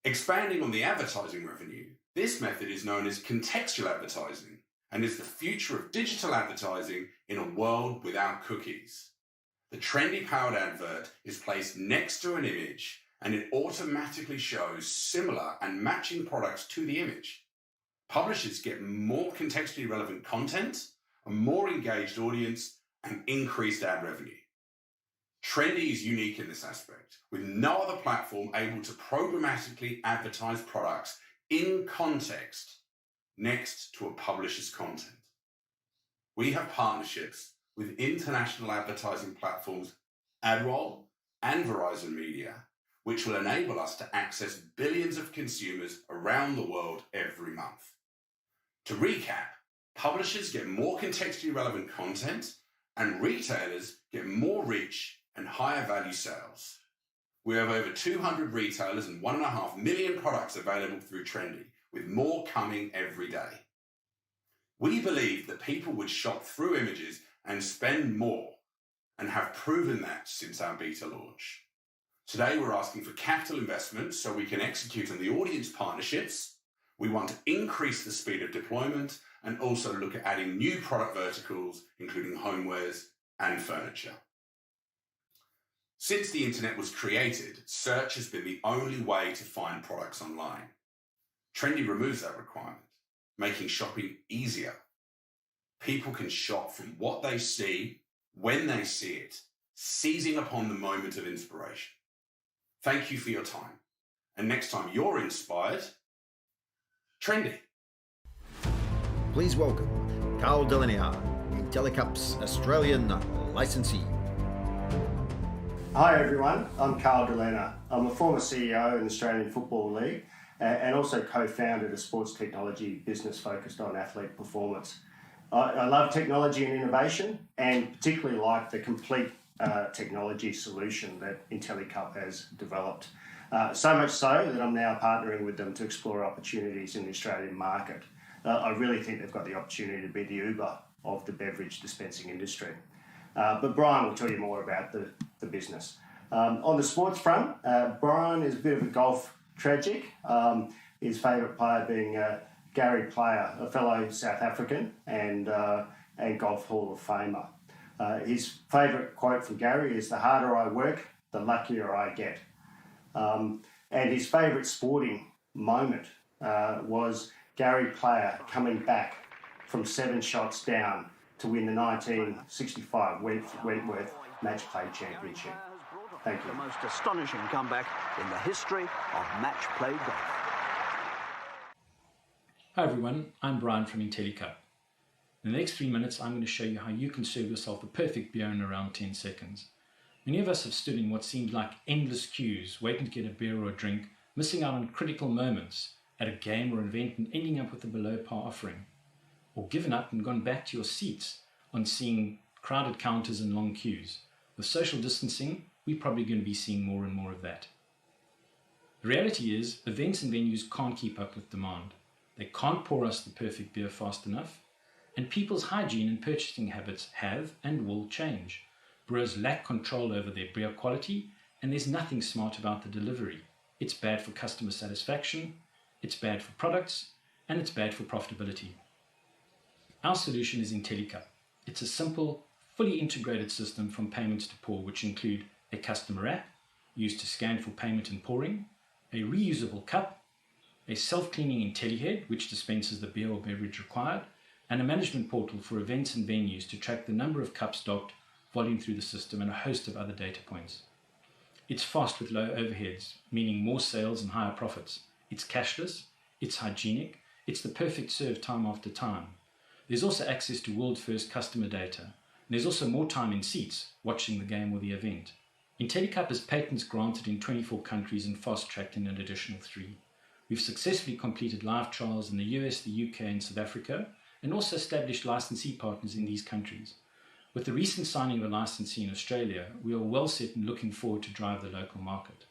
Expanding on the advertising revenue, this method is known as contextual advertising and is the future of digital advertising in a world without cookies. The Trendy-powered advert is placed next to an image and it automatically shows similar and matching products to the image. Publishers get more contextually relevant content, a more engaged audience, and increased ad revenue. Trendy is unique in this aspect, with no other platform able to programmatically advertise products in context next to a publisher's content. We have partnerships with international advertising platforms AdRoll and Verizon Media, which will enable us to access billions of consumers around the world every month. To recap, publishers get more contextually relevant content and retailers get more reach and higher value sales. We have over 200 retailers and 1.5 million products available through Trendy, with more coming every day. We believe that people would shop through images and spend more, and have proven that since our beta launch. Today we're asking for capital investment so we can execute on the audience partnerships. We want to increase the speed of deployment and also look at adding new product verticals, including homewares and furniture. Since the internet was created, search has been the only way to find products online. Trendy removes that requirement, making shopping easier. People can shop from what they see, when they see it, seizing upon the moment of inspiration. Thank you for your time. And next time you're inspired, Trendy. Please welcome Carl Delaney, Intellicup's Australian licensee. Hi everyone, I'm Carl Delaney. I'm a former CEO in the Australian Football League and also co-founded a sports technology business focused on athlete performance. I love technology and innovation, and particularly like the complete technology solution that Intellicup has developed. So much so that I'm now partnering with them to explore opportunities in the Australian market. I really think they've got the opportunity to be the Uber of the beverage dispensing industry. But Brian will tell you more about the business. On the sports front, Brian is a bit of a golf tragic. His favourite player being Gary Player, a fellow South African and Golf Hall of Famer. His favourite quote from Gary is, "The harder I work, the luckier I get." And his favourite sporting moment was Gary Player coming back from 7 shots down to win the 1965 Wentworth Match Play Championship. Thank you. The most astonishing comeback in the history of match play golf. Hi everyone, I'm Brian from Intellicup. In the next 3 minutes, I'm going to show you how you can serve yourself the perfect beer in around 10 seconds. Many of us have stood in what seemed like endless queues, waiting to get a beer or a drink, missing out on critical moments at a game or event and ending up with a below par offering. Or given up and gone back to your seats on seeing crowded counters and long queues. With social distancing, we're probably going to be seeing more and more of that. The reality is, events and venues can't keep up with demand. They can't pour us the perfect beer fast enough, and people's hygiene and purchasing habits have and will change. Brewers lack control over their beer quality, and there's nothing smart about the delivery. It's bad for customer satisfaction, it's bad for products, and it's bad for profitability. Our solution is Intellicup. It's a simple, fully integrated system from payments to pour, which include a customer app used to scan for payment and pouring, a reusable cup, a self-cleaning IntelliHead, which dispenses the beer or beverage required, and a management portal for events and venues to track the number of cups docked, volume through the system, and a host of other data points. It's fast with low overheads, meaning more sales and higher profits. It's cashless, it's hygienic, it's the perfect serve time after time. There's also access to world-first customer data, and there's also more time in seats watching the game or the event. IntelliCup has patents granted in 24 countries and fast-tracked in an additional 3. We've successfully completed live trials in the US, the UK and South Africa, and also established licensee partners in these countries. With the recent signing of a licensee in Australia, we are well set and looking forward to drive the local market.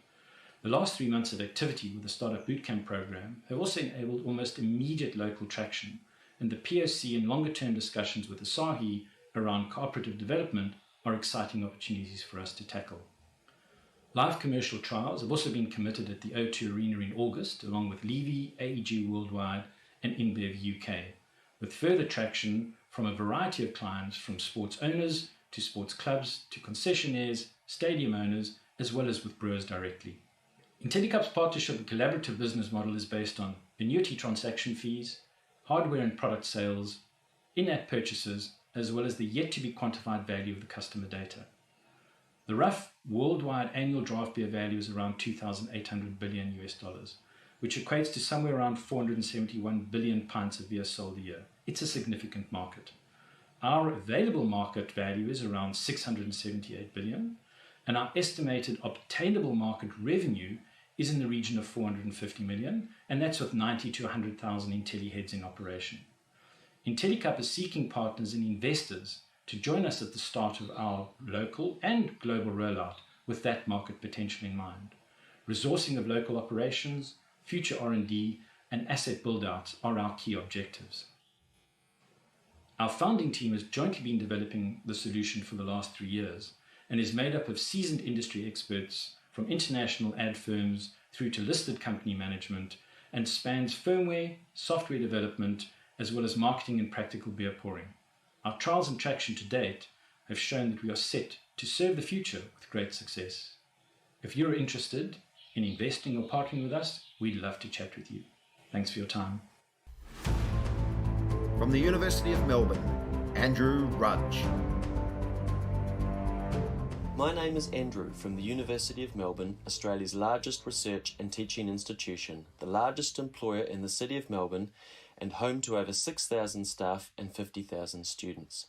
The last 3 months of activity with the Startup Bootcamp program have also enabled almost immediate local traction, and the POC and longer-term discussions with Asahi around cooperative development are exciting opportunities for us to tackle. Live commercial trials have also been committed at the O2 Arena in August, along with Levy, AEG Worldwide and InBev UK, with further traction from a variety of clients, from sports owners to sports clubs to concessionaires, stadium owners, as well as with brewers directly. IntelliCup's partnership and collaborative business model is based on annuity transaction fees, hardware and product sales, in-app purchases, as well as the yet-to-be-quantified value of the customer data. The rough worldwide annual draft beer value is around $2,800 billion, which equates to somewhere around 471 billion pints of beer sold a year. It's a significant market. Our available market value is around 678 billion, and our estimated obtainable market revenue is in the region of 450 million, and that's with 90 to 100,000 IntelliHeads in operation. IntelliCup is seeking partners and investors to join us at the start of our local and global rollout with that market potential in mind. Resourcing of local operations, future R&D, and asset build-outs are our key objectives. Our founding team has jointly been developing the solution for the last 3 years and is made up of seasoned industry experts from international ad firms through to listed company management, and spans firmware, software development, as well as marketing and practical beer pouring. Our trials and traction to date have shown that we are set to serve the future with great success. If you're interested in investing or partnering with us, we'd love to chat with you. Thanks for your time. From the University of Melbourne, Andrew Rudge. My name is Andrew from the University of Melbourne, Australia's largest research and teaching institution, the largest employer in the City of Melbourne, and home to over 6,000 staff and 50,000 students.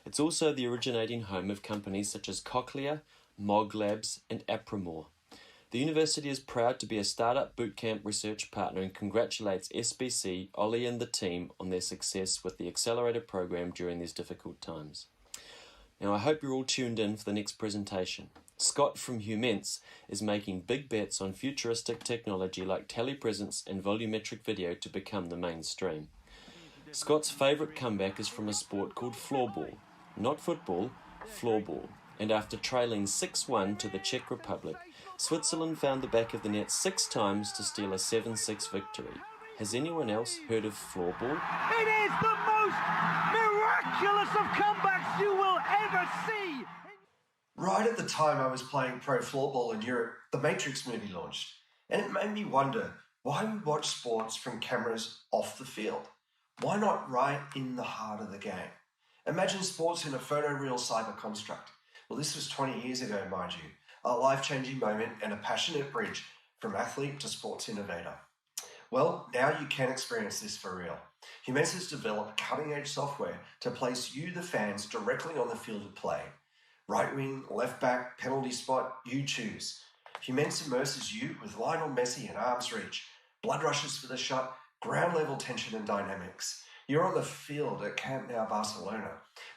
It's also the originating home of companies such as Cochlear, Mog Labs, and Aprimore. The university is proud to be a Startup Bootcamp research partner and congratulates SBC, Ollie and the team on their success with the Accelerator program during these difficult times. Now I hope you're all tuned in for the next presentation. Scott from Huments is making big bets on futuristic technology like telepresence and volumetric video to become the mainstream. Scott's favourite comeback is from a sport called floorball. Not football, floorball. And after trailing 6-1 to the Czech Republic, Switzerland found the back of the net 6 times to steal a 7-6 victory. Has anyone else heard of floorball? It is the most miraculous of comebacks you will ever see! Right at the time I was playing pro floorball in Europe, the Matrix movie launched, and it made me wonder why we watch sports from cameras off the field. Why not right in the heart of the game? Imagine sports in a photoreal cyber construct. Well, this was 20 years ago, mind you, a life-changing moment and a passionate bridge from athlete to sports innovator. Well, now you can experience this for real. Huments has developed cutting-edge software to place you, the fans, directly on the field of play. Right wing, left back, penalty spot, you choose. Huments immerses you with Lionel Messi at arm's reach, blood rushes for the shot, ground level tension and dynamics. You're on the field at Camp Nou Barcelona.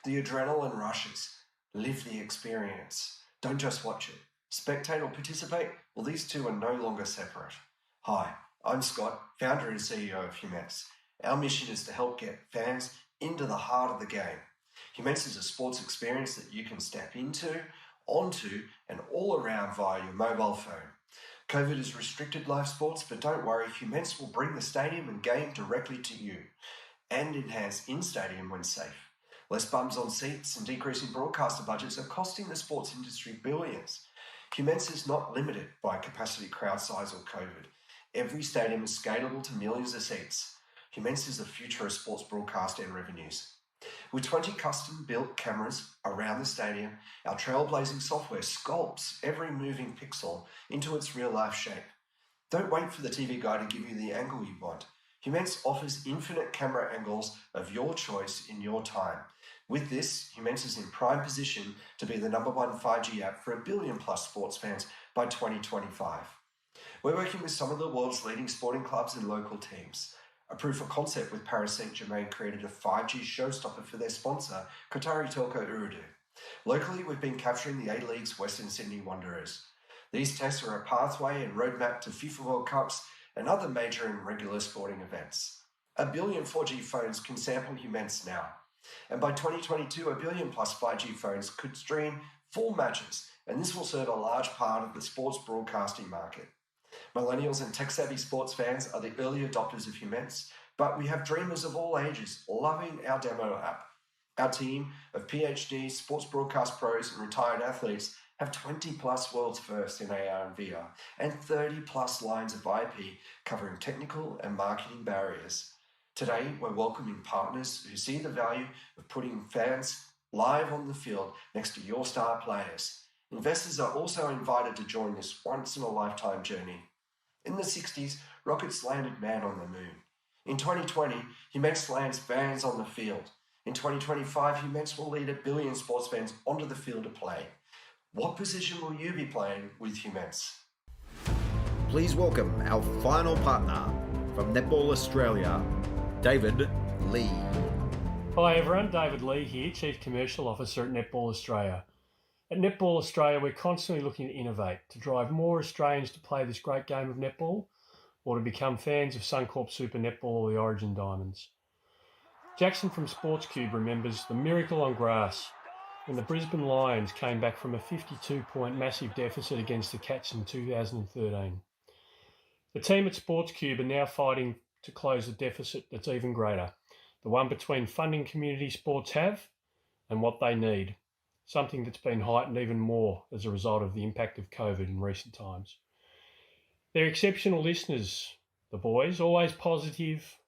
The adrenaline rushes. Live the experience. Don't just watch it. Spectate or participate? Well, these two are no longer separate. Hi, I'm Scott, founder and CEO of Huments. Our mission is to help get fans into the heart of the game. Huments is a sports experience that you can step into, onto, and all around via your mobile phone. COVID has restricted live sports, but don't worry, Huments will bring the stadium and game directly to you and enhance in-stadium when safe. Less bums on seats and decreasing broadcaster budgets are costing the sports industry billions. Huments is not limited by capacity, crowd size or COVID. Every stadium is scalable to millions of seats. Humens is the future of sports broadcast and revenues. With 20 custom-built cameras around the stadium, our trailblazing software sculpts every moving pixel into its real-life shape. Don't wait for the TV guy to give you the angle you want. Humens offers infinite camera angles of your choice in your time. With this, Humens is in prime position to be the #1 5G app for 1 billion plus sports fans by 2025. We're working with some of the world's leading sporting clubs and local teams. A proof of concept with Paris Saint-Germain created a 5G showstopper for their sponsor, Qatari telco Ooredoo. Locally, we've been capturing the A-League's Western Sydney Wanderers. These tests are a pathway and roadmap to FIFA World Cups and other major and regular sporting events. 1 billion 4G phones can sample Humens now. And by 2022, 1 billion plus 5G phones could stream full matches, and this will serve a large part of the sports broadcasting market. Millennials and tech-savvy sports fans are the early adopters of Humens, but we have dreamers of all ages loving our demo app. Our team of PhD, sports broadcast pros and retired athletes have 20 plus world's first in AR and VR, and 30 plus lines of IP covering technical and marketing barriers. Today, we're welcoming partners who see the value of putting fans live on the field next to your star players. Investors are also invited to join this once-in-a-lifetime journey. In the 60s, rockets landed man on the moon. In 2020, Humens lands fans on the field. In 2025, Humens will lead 1 billion sports fans onto the field to play. What position will you be playing with Humens? Please welcome our final partner from Netball Australia, David Lee. Hi everyone, David Lee here, Chief Commercial Officer at Netball Australia. At Netball Australia, we're constantly looking to innovate, to drive more Australians to play this great game of netball, or to become fans of Suncorp Super Netball or the Origin Diamonds. Jackson from SportsCube remembers the miracle on grass when the Brisbane Lions came back from a 52-point massive deficit against the Cats in 2013. The team at SportsCube are now fighting to close a deficit that's even greater, the one between funding community sports have and what they need, something that's been heightened even more as a result of the impact of COVID in recent times. They're exceptional listeners, the boys, always positive,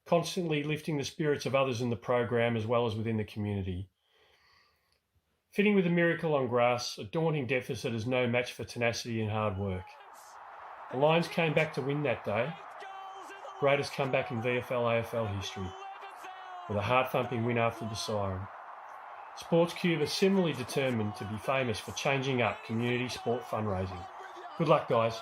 constantly lifting the spirits of others in the program as well as within the community. Fitting with a miracle on grass, a daunting deficit is no match for tenacity and hard work. The Lions came back to win that day, greatest comeback in VFL-AFL history, with a heart-thumping win after the siren. SportsCube are similarly determined to be famous for changing up community sport fundraising. Good luck, guys.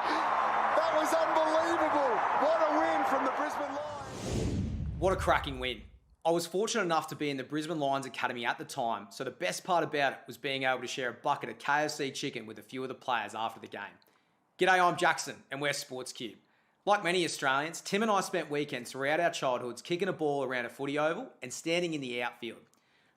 That was unbelievable. What a win from the Brisbane Lions. What a cracking win. I was fortunate enough to be in the Brisbane Lions Academy at the time, so the best part about it was being able to share a bucket of KFC chicken with a few of the players after the game. G'day, I'm Jackson, and we're SportsCube. Like many Australians, Tim and I spent weekends throughout our childhoods kicking a ball around a footy oval and standing in the outfield.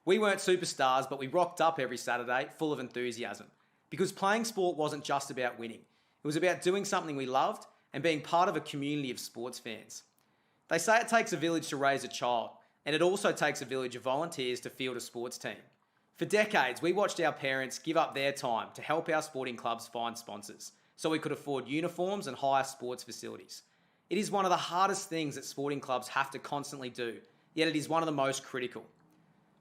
We weren't superstars, but we rocked up every Saturday full of enthusiasm, because playing sport wasn't just about winning. It was about doing something we loved and being part of a community of sports fans. They say it takes a village to raise a child, and it also takes a village of volunteers to field a sports team. For decades, we watched our parents give up their time to help our sporting clubs find sponsors, so we could afford uniforms and hire sports facilities. It is one of the hardest things that sporting clubs have to constantly do, yet it is one of the most critical.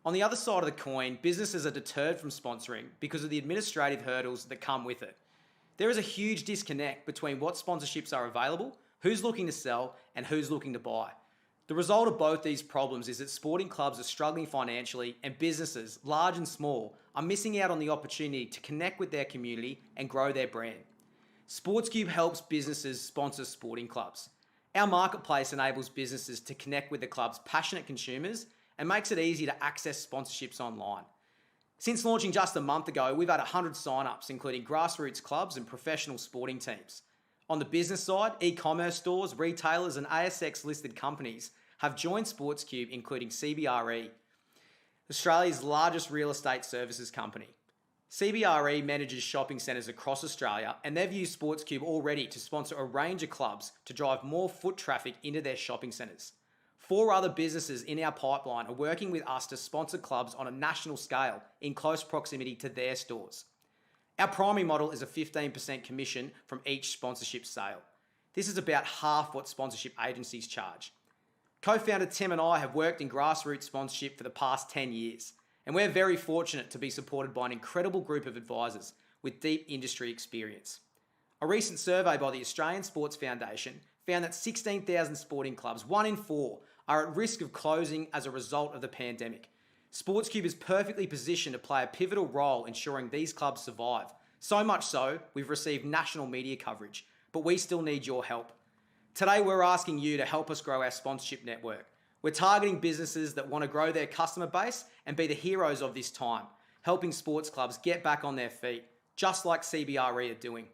On the other side of the coin, businesses are deterred from sponsoring because of the administrative hurdles that come with it. There is a huge disconnect between what sponsorships are available, who's looking to sell, and who's looking to buy. The result of both these problems is that sporting clubs are struggling financially, and businesses, large and small, are missing out on the opportunity to connect with their community and grow their brand. SportsCube helps businesses sponsor sporting clubs. Our marketplace enables businesses to connect with the club's passionate consumers and makes it easy to access sponsorships online. Since launching just a month ago, we've had 100 sign-ups, including grassroots clubs and professional sporting teams. On the business side, e-commerce stores, retailers and ASX-listed companies have joined SportsCube, including CBRE, Australia's largest real estate services company. CBRE manages shopping centres across Australia, and they've used SportsCube already to sponsor a range of clubs to drive more foot traffic into their shopping centres. 4 other businesses in our pipeline are working with us to sponsor clubs on a national scale in close proximity to their stores. Our primary model is a 15% commission from each sponsorship sale. This is about half what sponsorship agencies charge. Co-founder Tim and I have worked in grassroots sponsorship for the past 10 years, and we're very fortunate to be supported by an incredible group of advisors with deep industry experience. A recent survey by the Australian Sports Foundation found that 16,000 sporting clubs, 1 in 4, are at risk of closing as a result of the pandemic. SportsCube is perfectly positioned to play a pivotal role ensuring these clubs survive. So much so, we've received national media coverage, but we still need your help. Today, we're asking you to help us grow our sponsorship network. We're targeting businesses that want to grow their customer base and be the heroes of this time, helping sports clubs get back on their feet, just like CBRE are doing.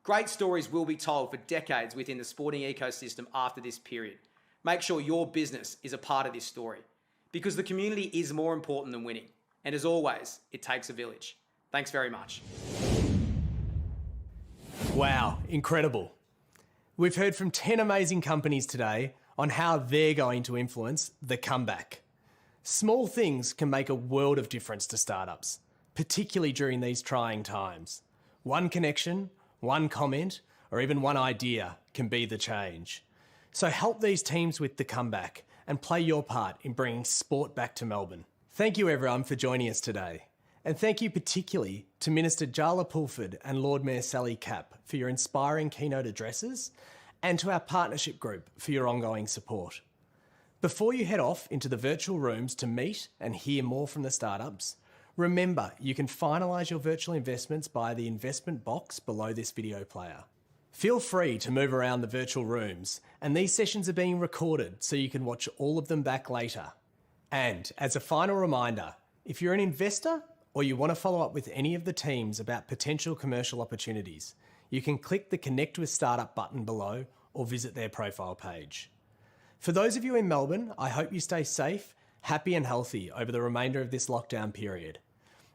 Great stories will be told for decades within the sporting ecosystem after this period. Make sure your business is a part of this story, because the community is more important than winning. And as always, it takes a village. Thanks very much. Wow, incredible. We've heard from 10 amazing companies today on how they're going to influence the comeback. Small things can make a world of difference to startups, particularly during these trying times. One connection, one comment, or even one idea can be the change. So help these teams with the comeback and play your part in bringing sport back to Melbourne. Thank you everyone for joining us today. And thank you particularly to Minister Jala Pulford and Lord Mayor Sally Capp for your inspiring keynote addresses, and to our partnership group for your ongoing support. Before you head off into the virtual rooms to meet and hear more from the startups, remember you can finalise your virtual investments by the investment box below this video player. Feel free to move around the virtual rooms, and these sessions are being recorded so you can watch all of them back later. And as a final reminder, if you're an investor or you want to follow up with any of the teams about potential commercial opportunities, you can click the Connect with Startup button below or visit their profile page. For those of you in Melbourne, I hope you stay safe, happy and healthy over the remainder of this lockdown period.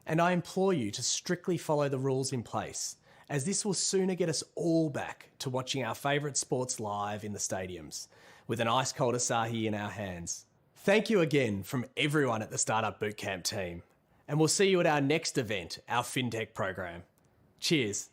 And I implore you to strictly follow the rules in place, as this will sooner get us all back to watching our favourite sports live in the stadiums, with an ice-cold Asahi in our hands. Thank you again from everyone at the Startup Bootcamp team. And we'll see you at our next event, our FinTech program. Cheers.